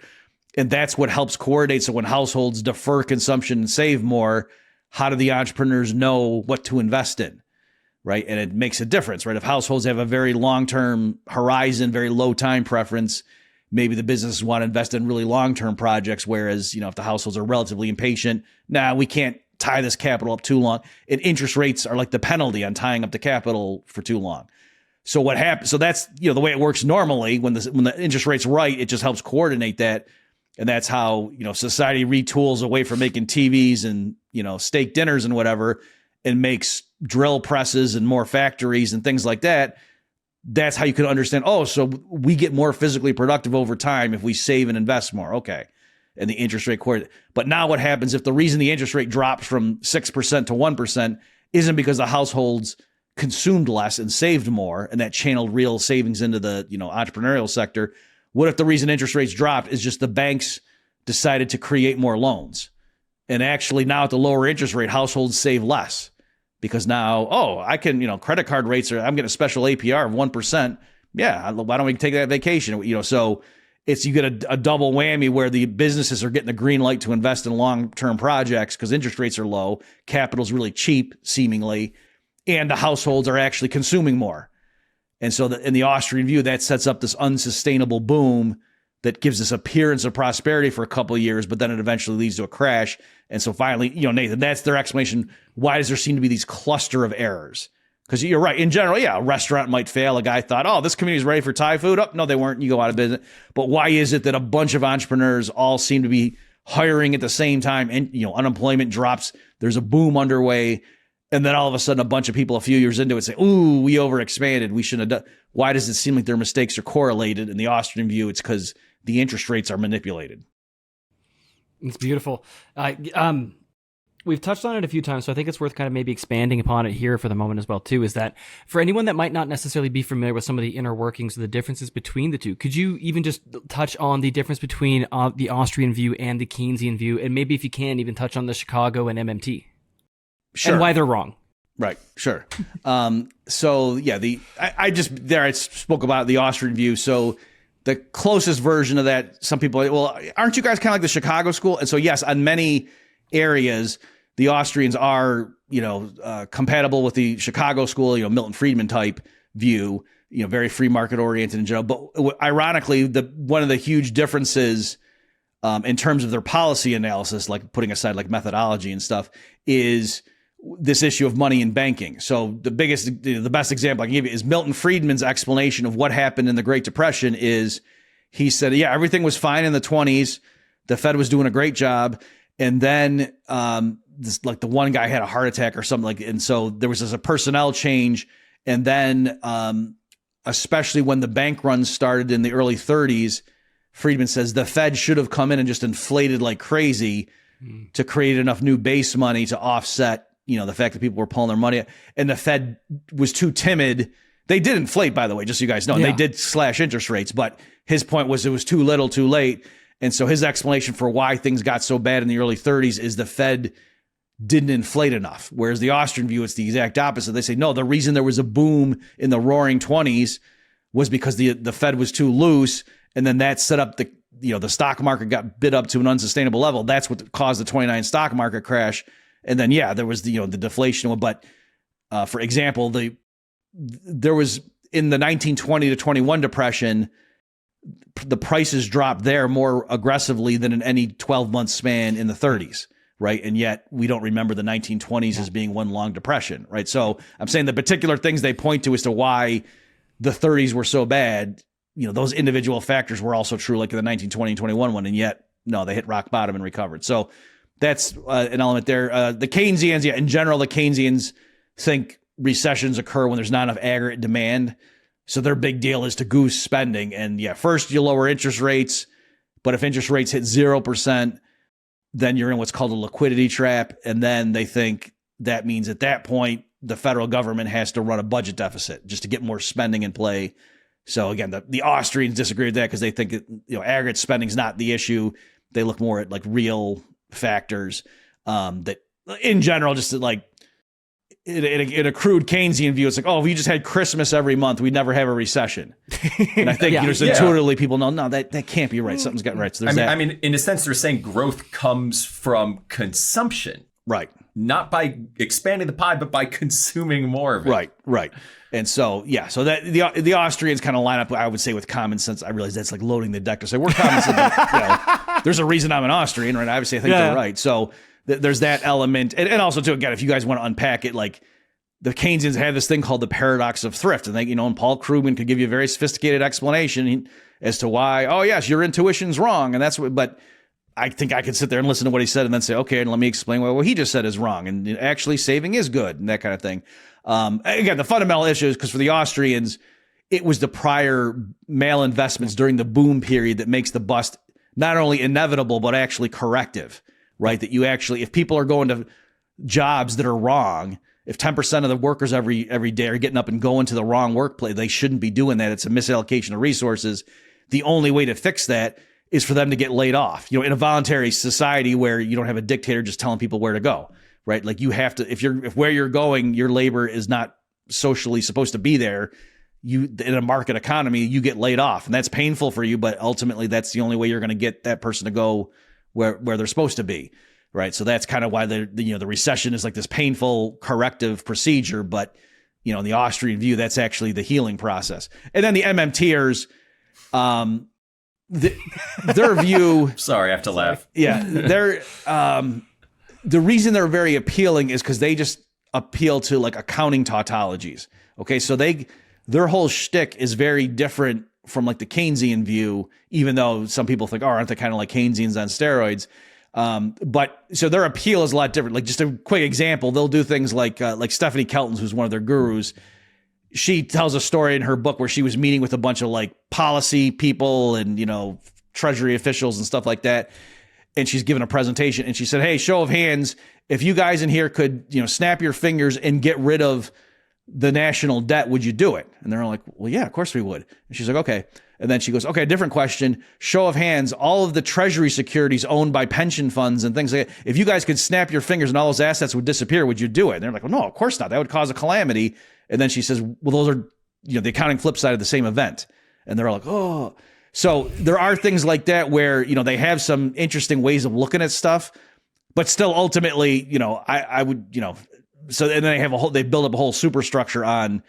And that's what helps coordinate. So when households defer consumption and save more, how do the entrepreneurs know what to invest in, right? And it makes a difference, right? If households have a very long-term horizon, very low time preference, maybe the businesses want to invest in really long-term projects. Whereas, if the households are relatively impatient, we can't tie this capital up too long. And interest rates are like the penalty on tying up the capital for too long. So what happens? So that's, the way it works normally. When the interest rate's right, it just helps coordinate that. And that's how, society retools away from making TVs and, steak dinners and whatever, and makes drill presses and more factories and things like that. That's how you can understand, so we get more physically productive over time if we save and invest more. Okay. And the interest rate coordinate. But now what happens if the reason the interest rate drops from 6% to 1% isn't because the households consumed less and saved more, and that channeled real savings into the, entrepreneurial sector? What if the reason interest rates dropped is just the banks decided to create more loans? And actually now at the lower interest rate, households save less. Because now, I can, credit card rates I'm getting a special APR of 1%. Yeah, why don't we take that vacation? So you get a double whammy where the businesses are getting the green light to invest in long-term projects because interest rates are low, capital's really cheap, seemingly, and the households are actually consuming more. And so in the Austrian view, that sets up this unsustainable boom that gives this appearance of prosperity for a couple of years, but then it eventually leads to a crash. And so finally, Nathan, that's their explanation. Why does there seem to be these cluster of errors? Because you're right. In general, a restaurant might fail. A guy thought, this community is ready for Thai food. Oh, no, they weren't. You go out of business. But why is it that a bunch of entrepreneurs all seem to be hiring at the same time? And, unemployment drops. There's a boom underway. And then all of a sudden, a bunch of people a few years into it say, ooh, we overexpanded. We shouldn't have done. Why does it seem like their mistakes are correlated? In the Austrian view, it's because the interest rates are manipulated. It's beautiful. We've touched on it a few times, so I think it's worth kind of maybe expanding upon it here for the moment as well, too, is that for anyone that might not necessarily be familiar with some of the inner workings of the differences between the two, could you even just touch on the difference between the Austrian view and the Keynesian view? And maybe if you can, even touch on the Chicago and MMT. Sure. And why they're wrong. Right. Sure. So yeah, I spoke about the Austrian view. So the closest version of that, some people are, well, aren't you guys kind of like the Chicago school? And so, yes, on many areas, the Austrians are, compatible with the Chicago school, Milton Friedman type view, very free market oriented in general. But ironically, one of the huge differences in terms of their policy analysis, like putting aside like methodology and stuff, is this issue of money in banking. So the best example I can give you is Milton Friedman's explanation of what happened in the Great Depression is he said, everything was fine in the 1920s. The Fed was doing a great job. And then the one guy had a heart attack or something and so there was a personnel change. And then especially when the bank runs started in the early 30s, Friedman says the Fed should have come in and just inflated like crazy to create enough new base money to offset the fact that people were pulling their money, and the Fed was too timid. They did inflate, by the way, just so you guys know. Yeah. They did slash interest rates, but his point was it was too little, too late. And so his explanation for why things got so bad in the early 30s is the Fed didn't inflate enough. Whereas the Austrian view, it's the exact opposite. They say, no, the reason there was a boom in the roaring 20s was because the Fed was too loose. And then that set up the stock market got bid up to an unsustainable level. That's what caused the 29 stock market crash. And then, there was the deflation. But for example, there was in the 1920 to 21 depression, the prices dropped there more aggressively than in any 12-month span in the 30s. Right. And yet we don't remember the 1920s as being one long depression. Right. So I'm saying the particular things they point to as to why the 30s were so bad, those individual factors were also true, like in the 1920 and 21 one. And yet, no, they hit rock bottom and recovered. So that's an element there. The Keynesians, in general, the Keynesians think recessions occur when there's not enough aggregate demand. So their big deal is to goose spending. And first you lower interest rates, but if interest rates hit 0%, then you're in what's called a liquidity trap. And then they think that means at that point, the federal government has to run a budget deficit just to get more spending in play. So again, the Austrians disagree with that because they think aggregate spending is not the issue. They look more at like real factors that in general, just like in a crude Keynesian view, it's like, oh, if you just had Christmas every month, we'd never have a recession. And I think intuitively people know, no, that can't be right. Something's got right. So I mean, in a sense, they're saying growth comes from consumption. Right. Not by expanding the pie, but by consuming more of it. Right. And so, so that the Austrians kind of line up, I would say, with common sense. I realize that's like loading the deck to say we're common sense. There's a reason I'm an Austrian, right? Obviously, I think they're right. So there's that element. And also, too, again, if you guys want to unpack it, like the Keynesians have this thing called the paradox of thrift. And they, and Paul Krugman could give you a very sophisticated explanation as to why, oh, yes, your intuition's wrong. And that's what, but I think I could sit there and listen to what he said and then say, okay, and let me explain what he just said is wrong. And actually saving is good and that kind of thing. Again, the fundamental issue is because for the Austrians, it was the prior malinvestments during the boom period that makes the bust not only inevitable, but actually corrective, right? That you actually, if people are going to jobs that are wrong, if 10% of the workers every day are getting up and going to the wrong workplace, they shouldn't be doing that. It's a misallocation of resources. The only way to fix that is for them to get laid off, in a voluntary society where you don't have a dictator just telling people where to go, right? Like you have to, if where you're going, your labor is not socially supposed to be there. In a market economy, you get laid off and that's painful for you, but ultimately that's the only way you're going to get that person to go where they're supposed to be. Right. So that's kind of why the recession is like this painful corrective procedure. But, in the Austrian view, that's actually the healing process. And then the MMTers, their view. Sorry, I have to laugh. Yeah. The reason they're very appealing is because they just appeal to like accounting tautologies. Okay. So their whole shtick is very different from like the Keynesian view, even though some people think, aren't they kind of like Keynesians on steroids? But so their appeal is a lot different. Like just a quick example, they'll do things like Stephanie Kelton, who's one of their gurus. She tells a story in her book where she was meeting with a bunch of like policy people and, treasury officials and stuff like that. And she's given a presentation and she said, hey, show of hands, if you guys in here could, snap your fingers and get rid of the national debt, would you do it? And they're all like, well, yeah, of course we would. And she's like, okay. And then she goes, okay, different question. Show of hands, all of the treasury securities owned by pension funds and things like that. If you guys could snap your fingers and all those assets would disappear, would you do it? And they're like, well, no, of course not. That would cause a calamity. And then she says, well, those are, the accounting flip side of the same event. And they're all like, oh. So there are things like that where, they have some interesting ways of looking at stuff, but still ultimately, I would, so and then they build up a whole superstructure on,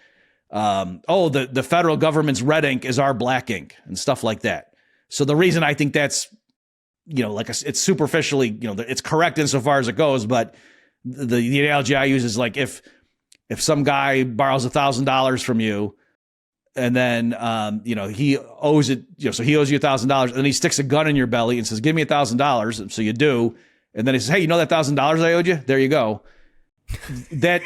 the federal government's red ink is our black ink and stuff like that. So the reason I think that's, it's superficially, it's correct insofar as it goes, but the analogy I use is like if some guy borrows $1,000 from you and then, he owes it, so he owes you $1,000 and then he sticks a gun in your belly and says, give me $1,000. So you do. And then he says, hey, that $1,000 I owed you? There you go. That,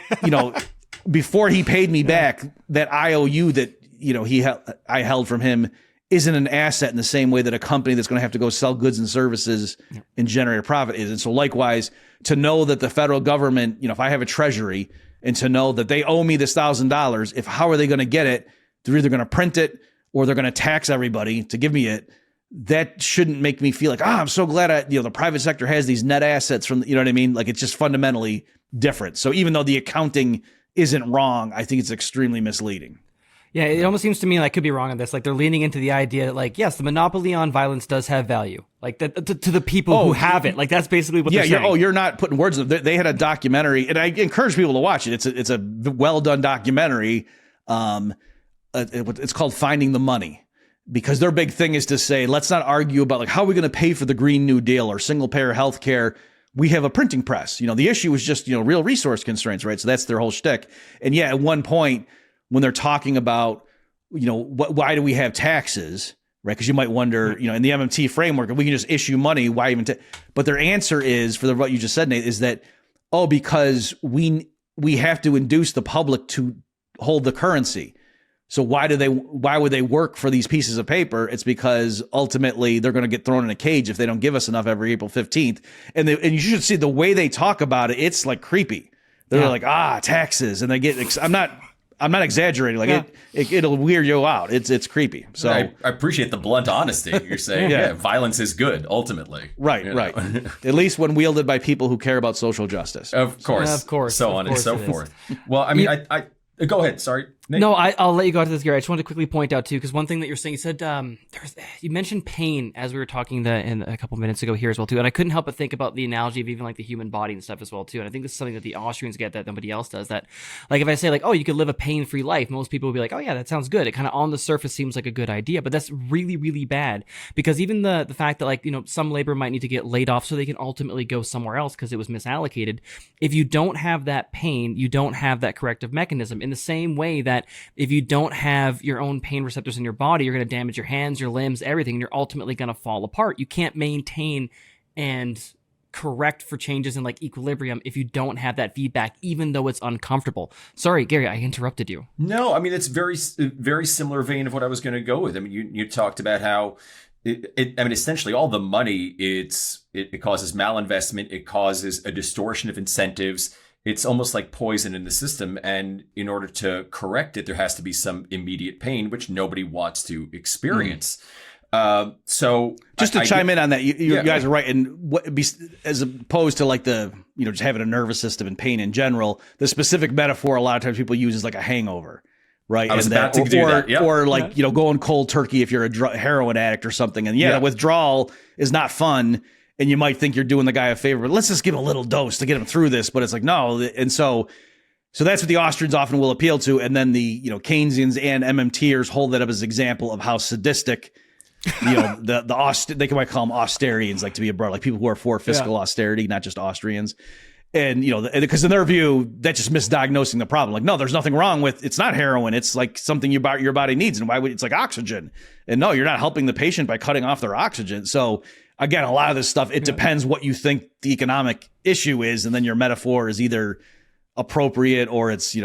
before he paid me back, that IOU that, I held from him isn't an asset in the same way that a company that's going to have to go sell goods and services and generate a profit is. And so likewise, to know that the federal government, if I have a treasury and to know that they owe me this $1,000, how are they going to get it? They're either going to print it or they're going to tax everybody to give me it. that shouldn't make me feel like, I'm so glad the private sector has these net assets from, you know what I mean? Like, it's just fundamentally different. So even though the accounting isn't wrong, I think it's extremely misleading. Yeah, it almost seems to me like I could be wrong on this. Like they're leaning into the idea that like, yes, the monopoly on violence does have value. Like that to the people who have it. Like that's basically what they're saying. You're not putting words in it. They had a documentary, and I encourage people to watch it. It's a well done documentary. It's called Finding the Money, because their big thing is to say, let's not argue about like how are we going to pay for the Green New Deal or single payer health care. We have a printing press. The issue is just real resource constraints, right? So that's their whole shtick. And yeah, at one point, when they're talking about, why do we have taxes, right? Because you might wonder, in the MMT framework, if we can just issue money, why even? But their answer is, for what you just said, Nate, is that, because we have to induce the public to hold the currency. So why would they work for these pieces of paper? It's because ultimately they're going to get thrown in a cage if they don't give us enough every April 15th. And you should see the way they talk about it. It's like creepy. They're like, taxes. And they get, I'm not exaggerating. Like it'll weird you out. It's creepy. So I appreciate the blunt honesty. You're saying, violence is good ultimately. Right, right. At least when wielded by people who care about social justice. Of course. So on and so forth. Well, I mean, I go ahead. Sorry, Nate. No, I'll let you go to this, Gary. I just wanted to quickly point out too, because one thing that you're saying, you said you mentioned pain as we were talking in a couple minutes ago here as well too, and I couldn't help but think about the analogy of even like the human body and stuff as well too. And I think this is something that the Austrians get that nobody else does. That like if I say like, you could live a pain-free life, most people will be like, oh yeah, that sounds good. It kind of on the surface seems like a good idea, but that's really really bad, because even the fact that like some labor might need to get laid off so they can ultimately go somewhere else because it was misallocated. If you don't have that pain, you don't have that corrective mechanism. In the same way that if you don't have your own pain receptors in your body, you're going to damage your hands, your limbs, everything, and you're ultimately going to fall apart. You can't maintain and correct for changes in like equilibrium if you don't have that feedback, even though it's uncomfortable. Sorry, Gary, I interrupted you. No, I mean, it's very similar vein of what I was going to go with. I mean, you talked about how essentially all the money, it causes malinvestment. It causes a distortion of incentives. It's almost like poison in the system. And in order to correct it, there has to be some immediate pain, which nobody wants to experience. So just to chime in on that, you guys are right. And as opposed to like just having a nervous system and pain in general, the specific metaphor a lot of times people use is like a hangover. Right. I was about to do that. Yep. Or like, going cold turkey if you're a heroin addict or something. And the withdrawal is not fun. And you might think you're doing the guy a favor, but let's just give him a little dose to get him through this. But it's like, no. And so that's what the Austrians often will appeal to. And then the, Keynesians and MMTers hold that up as an example of how sadistic, they might call them Austerians, like to be abroad, like people who are for fiscal austerity, not just Austrians. And, because in their view, that's just misdiagnosing the problem. Like, no, there's nothing wrong with, it's not heroin. It's like something your body needs. And it's like oxygen. And no, you're not helping the patient by cutting off their oxygen. So again, a lot of this stuff, it depends what you think the economic issue is. And then your metaphor is either appropriate or it's,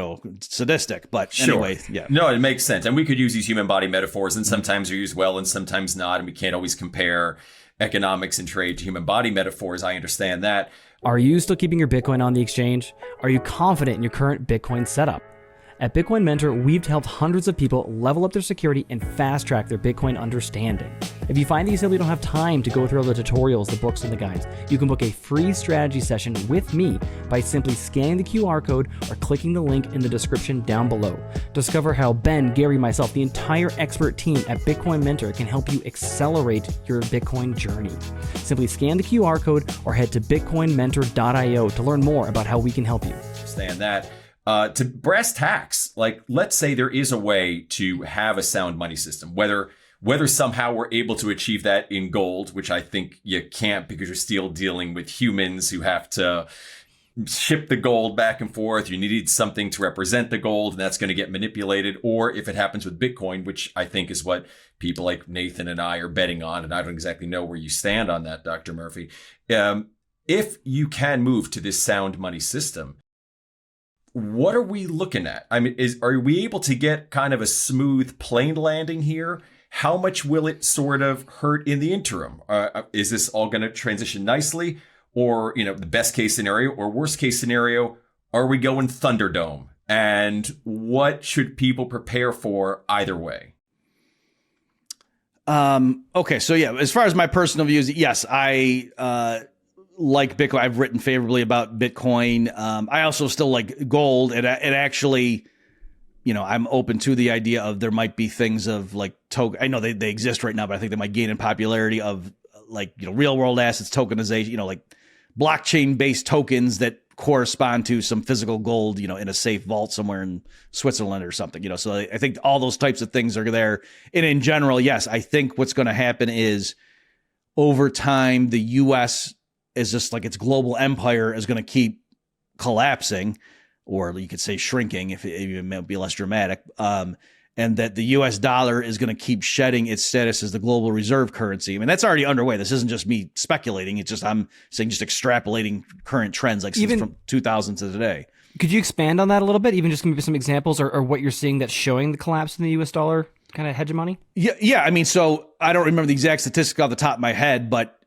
sadistic. But anyway, No, it makes sense. And we could use these human body metaphors, and sometimes they're used well and sometimes not. And we can't always compare economics and trade to human body metaphors. I understand that. Are you still keeping your Bitcoin on the exchange? Are you confident in your current Bitcoin setup? At Bitcoin Mentor, we've helped hundreds of people level up their security and fast-track their Bitcoin understanding. If you find that you simply don't have time to go through all the tutorials, the books, and the guides, you can book a free strategy session with me by simply scanning the QR code or clicking the link in the description down below. Discover how Ben, Gary, myself, the entire expert team at Bitcoin Mentor can help you accelerate your Bitcoin journey. Simply scan the QR code or head to bitcoinmentor.io to learn more about how we can help you. Understand that. To brass tacks, like let's say there is a way to have a sound money system, whether somehow we're able to achieve that in gold, which I think you can't because you're still dealing with humans who have to ship the gold back and forth. You needed something to represent the gold, and that's going to get manipulated. Or if it happens with Bitcoin, which I think is what people like Nathan and I are betting on, and I don't exactly know where you stand on that, Dr. Murphy. If you can move to this sound money system, what are we looking at? I mean, are we able to get kind of a smooth plane landing here? How much will it sort of hurt in the interim? Is this all going to transition nicely? Or, the best case scenario or worst case scenario, are we going Thunderdome? And what should people prepare for either way? Okay, so yeah, as far as my personal views, yes, I like Bitcoin. I've written favorably about Bitcoin. I also still like gold, and it actually, I'm open to the idea of there might be things of like token. I know they exist right now, but I think they might gain in popularity of like real world assets, tokenization. Like blockchain based tokens that correspond to some physical gold, in a safe vault somewhere in Switzerland or something, So I think all those types of things are there. And in general, yes, I think what's going to happen is over time, the U.S. is just like its global empire is going to keep collapsing, or you could say shrinking if it might be less dramatic. And that the U.S. dollar is going to keep shedding its status as the global reserve currency. I mean, that's already underway. This isn't just me speculating. It's just I'm saying just extrapolating current trends, like since from 2000 to today. Could you expand on that a little bit? Even just give me some examples or what you're seeing that's showing the collapse in the U.S. dollar kind of hegemony? Yeah. I mean, so I don't remember the exact statistic off the top of my head, but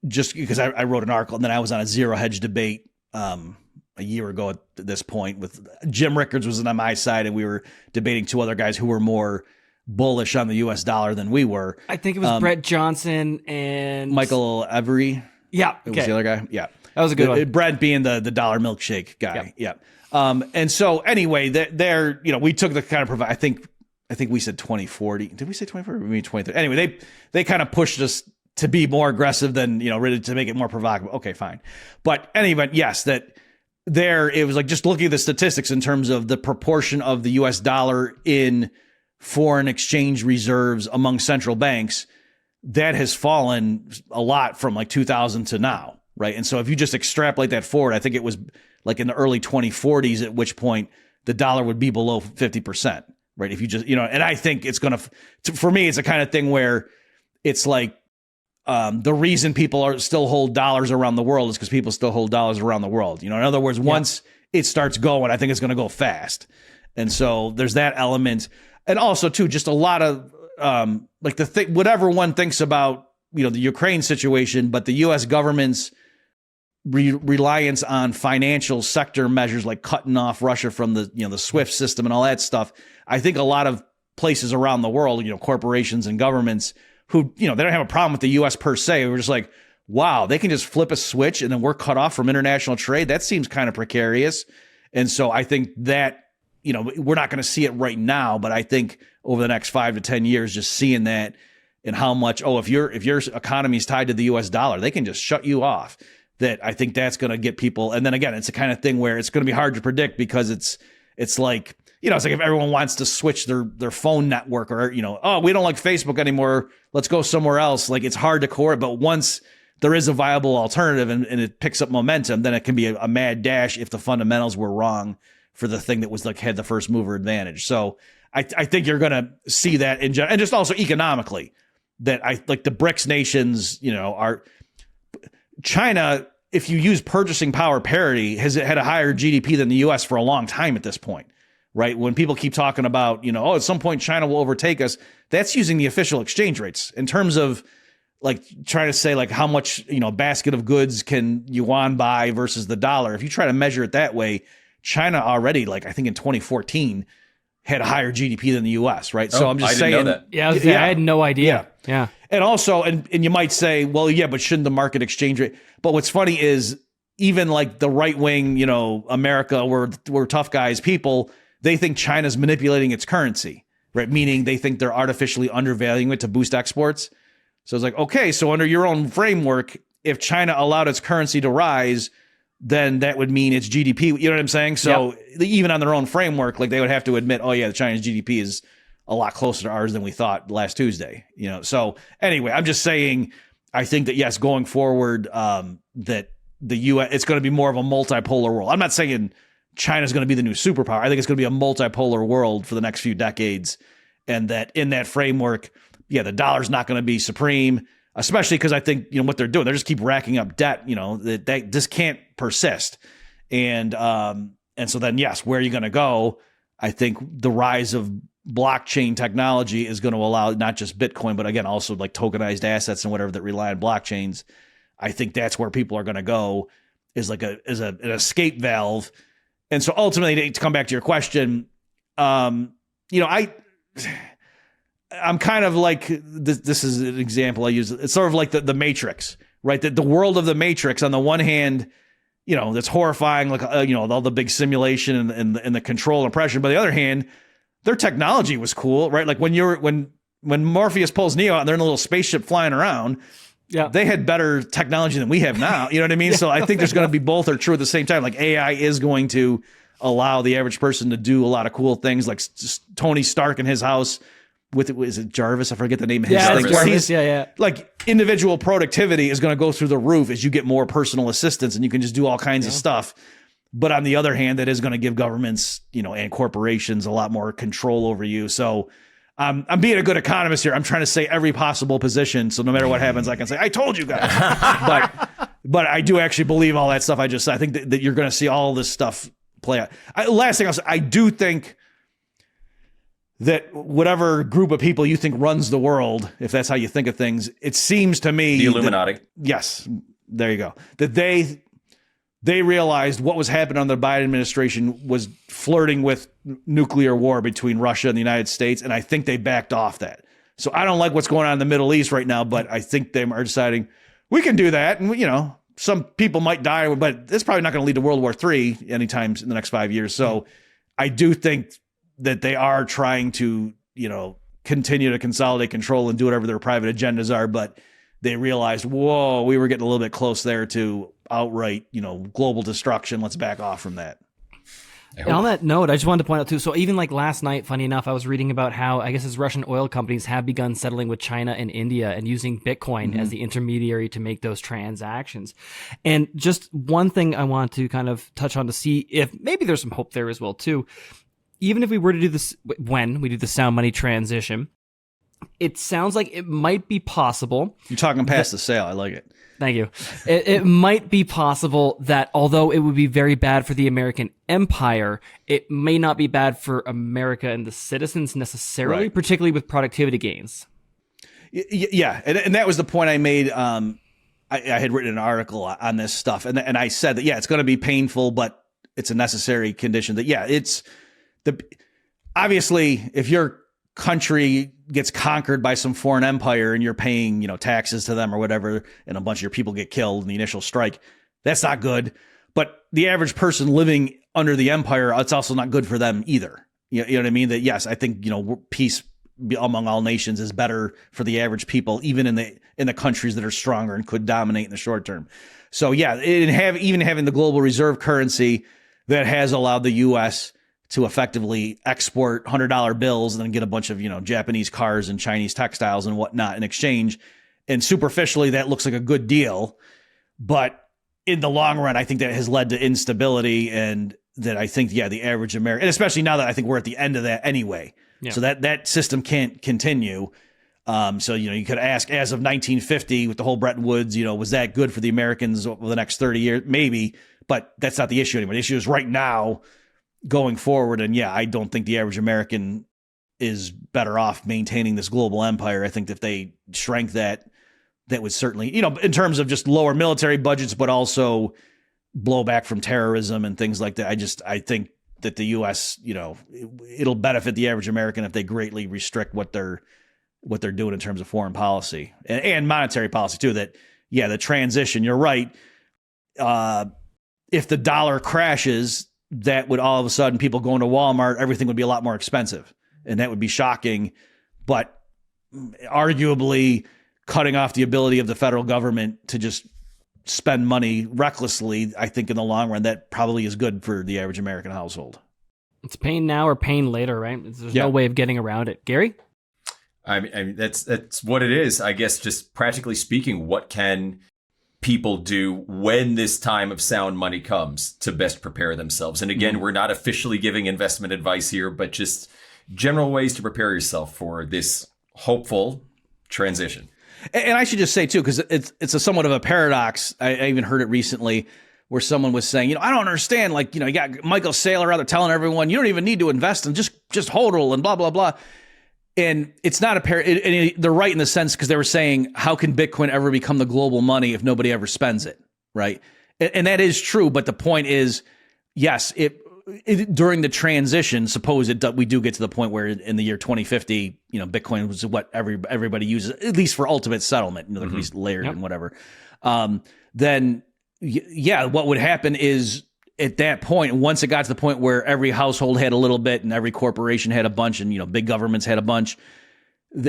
just because I wrote an article and then I was on a zero hedge debate a year ago at this point with Jim Rickards was on my side, and we were debating two other guys who were more bullish on the U.S. dollar than we were. I think it was Brett Johnson and Michael Every. Yeah, it was the other guy. Yeah, that was a good one. Brett being the dollar milkshake guy. Yep. Yeah. And so anyway, there, we took the kind of I think we said 2040. Did we say 2040? Maybe 2030. Anyway, they kind of pushed us to be more aggressive than really to make it more provocative. Okay, fine. But anyway, yes, that. There, it was like just looking at the statistics in terms of the proportion of the U.S. dollar in foreign exchange reserves among central banks, that has fallen a lot from like 2000 to now, right? And so if you just extrapolate that forward, I think it was like in the early 2040s, at which point the dollar would be below 50%, right? If you just, and I think it's going to, for me, it's a kind of thing where it's like, the reason people still hold dollars around the world is because people still hold dollars around the world. In other words, once it starts going, I think it's going to go fast. And so there's that element. And also too, just a lot of, like whatever one thinks about, the Ukraine situation, but the U.S. government's reliance on financial sector measures, like cutting off Russia from the SWIFT system and all that stuff. I think a lot of places around the world, corporations and governments who, they don't have a problem with the U.S. per se. We're just like, wow, they can just flip a switch and then we're cut off from international trade. That seems kind of precarious. And so I think that, we're not going to see it right now, but I think over the next 5 to 10 years, just seeing that and how much, if your economy is tied to the U.S. dollar, they can just shut you off. That I think that's going to get people. And then again, it's the kind of thing where it's going to be hard to predict because it's like, it's like if everyone wants to switch their phone network or, we don't like Facebook anymore, let's go somewhere else. Like it's hard to coordinate, but once there is a viable alternative and it picks up momentum, then it can be a mad dash if the fundamentals were wrong for the thing that was like had the first mover advantage. So I think you're going to see that in general, and just also economically that like the BRICS nations, are China. If you use purchasing power parity, has it had a higher GDP than the U.S. for a long time at this point. Right. When people keep talking about, at some point China will overtake us, that's using the official exchange rates in terms of like trying to say like how much, basket of goods can yuan buy versus the dollar. If you try to measure it that way, China already, like I think in 2014, had a higher GDP than the U.S. Right. So I'm just saying. Know that. Yeah, I had no idea. Yeah. And also, and you might say, well, yeah, but shouldn't the market exchange rate? But what's funny is even like the right wing, America, we're tough guys, people. They think China's manipulating its currency, right? Meaning they think they're artificially undervaluing it to boost exports. So it's like, okay, so under your own framework, if China allowed its currency to rise, then that would mean its GDP. You know what I'm saying? So even on their own framework, like they would have to admit, oh yeah, the China's GDP is a lot closer to ours than we thought last Tuesday. So anyway, I'm just saying, I think that yes, going forward, that the U.S. it's going to be more of a multipolar world. I'm not saying China's going to be the new superpower. I think it's going to be a multipolar world for the next few decades. And that in that framework, the dollar's not going to be supreme, especially because I think, what they're doing, they just keep racking up debt, that this can't persist. And so then, yes, where are you going to go? I think the rise of blockchain technology is going to allow not just Bitcoin, but again, also like tokenized assets and whatever that rely on blockchains. I think that's where people are going to go is like an escape valve. And so ultimately, to come back to your question, I I'm kind of like this is an example I use. It's sort of like the Matrix, right? The world of the Matrix. On the one hand, that's horrifying, like all the big simulation and the control and pressure. But on the other hand, their technology was cool, right? Like when Morpheus pulls Neo out and they're in a little spaceship flying around. Yeah, they had better technology than we have now. You know what I mean? So I think there's going to be both are true at the same time. Like AI is going to allow the average person to do a lot of cool things, like Tony Stark in his house with is it Jarvis? I forget the name of his thing. Jarvis. Yeah. Like individual productivity is going to go through the roof as you get more personal assistance and you can just do all kinds of stuff. But on the other hand, that is going to give governments, and corporations a lot more control over you. So I'm being a good economist here. I'm trying to say every possible position. So no matter what happens, I can say, I told you guys. but I do actually believe all that stuff I just said. I think that you're going to see all this stuff play out. Last thing I'll say, I do think that whatever group of people you think runs the world, if that's how you think of things, it seems to me... The Illuminati. Yes, there you go. That they realized what was happening under the Biden administration was flirting with nuclear war between Russia and the United States, and I think they backed off that. So I don't like what's going on in the Middle East right now, but I think they are deciding we can do that, and some people might die, but it's probably not going to lead to World War III anytime in the next 5 years. So I do think that they are trying to, continue to consolidate control and do whatever their private agendas are, but they realized, whoa, we were getting a little bit close there to outright, global destruction. Let's back off from that. And on that note, I just wanted to point out too, so even like last night, funny enough, I was reading about how I guess as Russian oil companies have begun settling with China and India and using Bitcoin as the intermediary to make those transactions. And just one thing I want to kind of touch on to see if maybe there's some hope there as well too. Even if we were to do this, when we do the sound money transition, it sounds like it might be possible. You're talking past the sale. I like it. Thank you. It might be possible that although it would be very bad for the American empire, it may not be bad for America and the citizens necessarily, right. Particularly with productivity gains. Yeah. And that was the point I made. I had written an article on this stuff and I said that, it's going to be painful, but it's a necessary condition that, obviously if your country gets conquered by some foreign empire and you're paying, taxes to them or whatever, and a bunch of your people get killed in the initial strike, that's not good. But the average person living under the empire, it's also not good for them either. You know what I mean? That yes, I think, peace among all nations is better for the average people, even in the countries that are stronger and could dominate in the short term. So yeah, even having the global reserve currency that has allowed the U.S. to effectively export $100 bills and then get a bunch of, Japanese cars and Chinese textiles and whatnot in exchange. And superficially, that looks like a good deal. But in the long run, I think that has led to instability and that I think, the average American, and especially now that I think we're at the end of that anyway. Yeah. So that system can't continue. So, you could ask as of 1950 with the whole Bretton Woods, was that good for the Americans over the next 30 years? Maybe, but that's not the issue anymore. The issue is right now, going forward. And I don't think the average American is better off maintaining this global empire. I think if they shrank that would certainly, in terms of just lower military budgets, but also blowback from terrorism and things like that. I think that the U.S., it'll benefit the average American if they greatly restrict what they're doing in terms of foreign policy and monetary policy too. That, the transition, you're right. If the dollar crashes, that would all of a sudden people going to Walmart, everything would be a lot more expensive. And that would be shocking. But arguably cutting off the ability of the federal government to just spend money recklessly, I think in the long run, that probably is good for the average American household. It's pain now or pain later, right? There's no way of getting around it. Gary? I mean, that's what it is. I guess just practically speaking, what can people do when this time of sound money comes to best prepare themselves? And again, we're not officially giving investment advice here, but just general ways to prepare yourself for this hopeful transition. And I should just say too, because it's a somewhat of a paradox. I even heard it recently where someone was saying, I don't understand. Like, you got Michael Saylor out there telling everyone you don't even need to invest and just hodl and blah, blah, blah. And it's not and they're right in the sense because they were saying, how can Bitcoin ever become the global money if nobody ever spends it, right? And that is true. But the point is, yes, during the transition, suppose we do get to the point where in the year 2050, Bitcoin was what everybody uses, at least for ultimate settlement, there can be layered and whatever. Then what would happen is at that point, once it got to the point where every household had a little bit and every corporation had a bunch and, big governments had a bunch,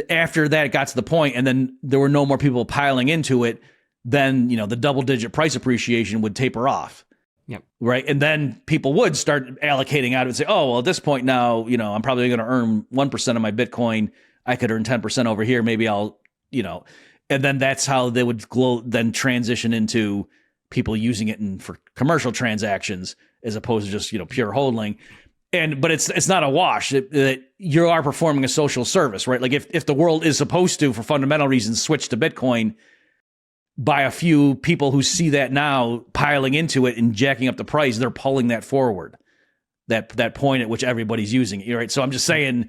after that it got to the point and then there were no more people piling into it, then, the double digit price appreciation would taper off. Yep. Right. And then people would start allocating out and say, oh, well, at this point now, I'm probably going to earn 1% of my Bitcoin. I could earn 10% over here. Maybe I'll, and then that's how they would then transition into people using it for commercial transactions as opposed to just, pure hodling. But it's not a wash. You are performing a social service, right? Like if the world is supposed to, for fundamental reasons, switch to Bitcoin, by a few people who see that now piling into it and jacking up the price, they're pulling that forward, that point at which everybody's using it, right? So I'm just saying,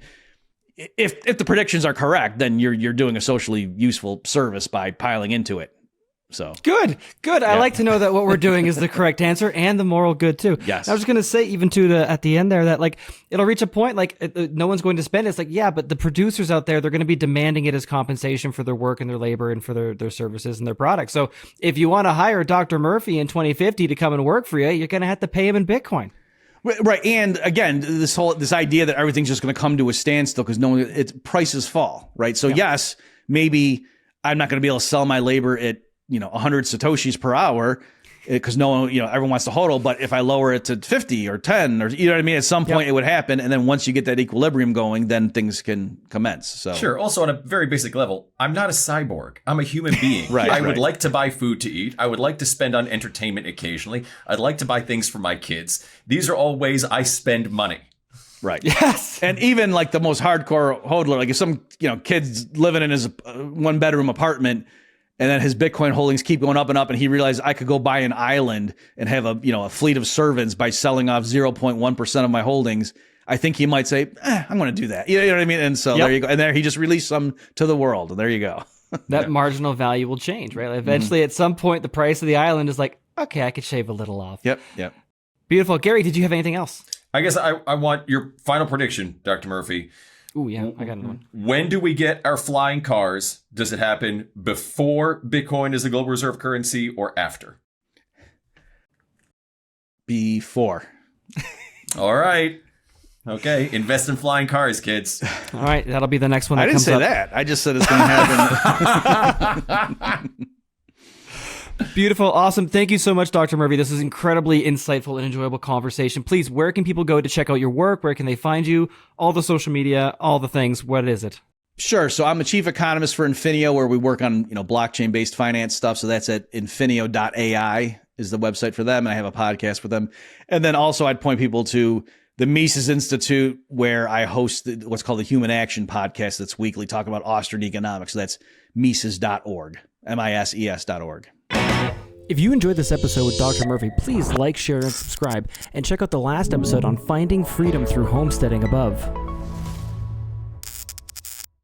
if the predictions are correct, then you're doing a socially useful service by piling into it. So good. I like to know that what we're doing is the correct answer and the moral good too. Yes. I was going to say even at the end there that like it'll reach a point like no one's going to spend it. It's like, yeah, but the producers out there, they're going to be demanding it as compensation for their work and their labor and for their services and their products. So if you want to hire Dr. Murphy in 2050 to come and work for you, you're going to have to pay him in Bitcoin. Right. And again, this idea that everything's just going to come to a standstill because prices fall, right? So yes, maybe I'm not going to be able to sell my labor at 100 Satoshis per hour because no one, everyone wants to hodl. But if I lower it to 50 or 10 or, you know what I mean? At some point it would happen. And then once you get that equilibrium going, then things can commence. So sure. Also on a very basic level, I'm not a cyborg. I'm a human being. Right. I would like to buy food to eat. I would like to spend on entertainment occasionally. I'd like to buy things for my kids. These are all ways I spend money. Right. Yes. And even like the most hardcore hodler, like if some, kid's living in his 1-bedroom apartment, and then his Bitcoin holdings keep going up, and he realized I could go buy an island and have a fleet of servants by selling off 0.1% of my holdings. I think he might say, I'm going to do that. You know what I mean? And so there you go. And there he just released some to the world. And there you go. That marginal value will change, right? Like eventually, at some point, the price of the island is like, okay, I could shave a little off. Yep. Beautiful. Gary, did you have anything else? I guess I want your final prediction, Dr. Murphy. Oh, yeah, I got one. When do we get our flying cars? Does it happen before Bitcoin is the global reserve currency or after? Before. All right. Okay. Invest in flying cars, kids. All right. That'll be the next one. I didn't say that. I just said it's going to happen. Beautiful. Awesome. Thank you so much, Dr. Murphy. This is incredibly insightful and enjoyable conversation. Please, where can people go to check out your work? Where can they find you? All the social media, all the things. What is it? Sure. So I'm a chief economist for Infinio, where we work on, blockchain-based finance stuff. So that's at infinio.ai is the website for them. And I have a podcast with them. And then also I'd point people to the Mises Institute, where I host what's called the Human Action podcast that's weekly, talking about Austrian economics. So that's Mises.org, MISES.org. If you enjoyed this episode with Dr. Murphy, please like, share, and subscribe. And check out the last episode on finding freedom through homesteading above.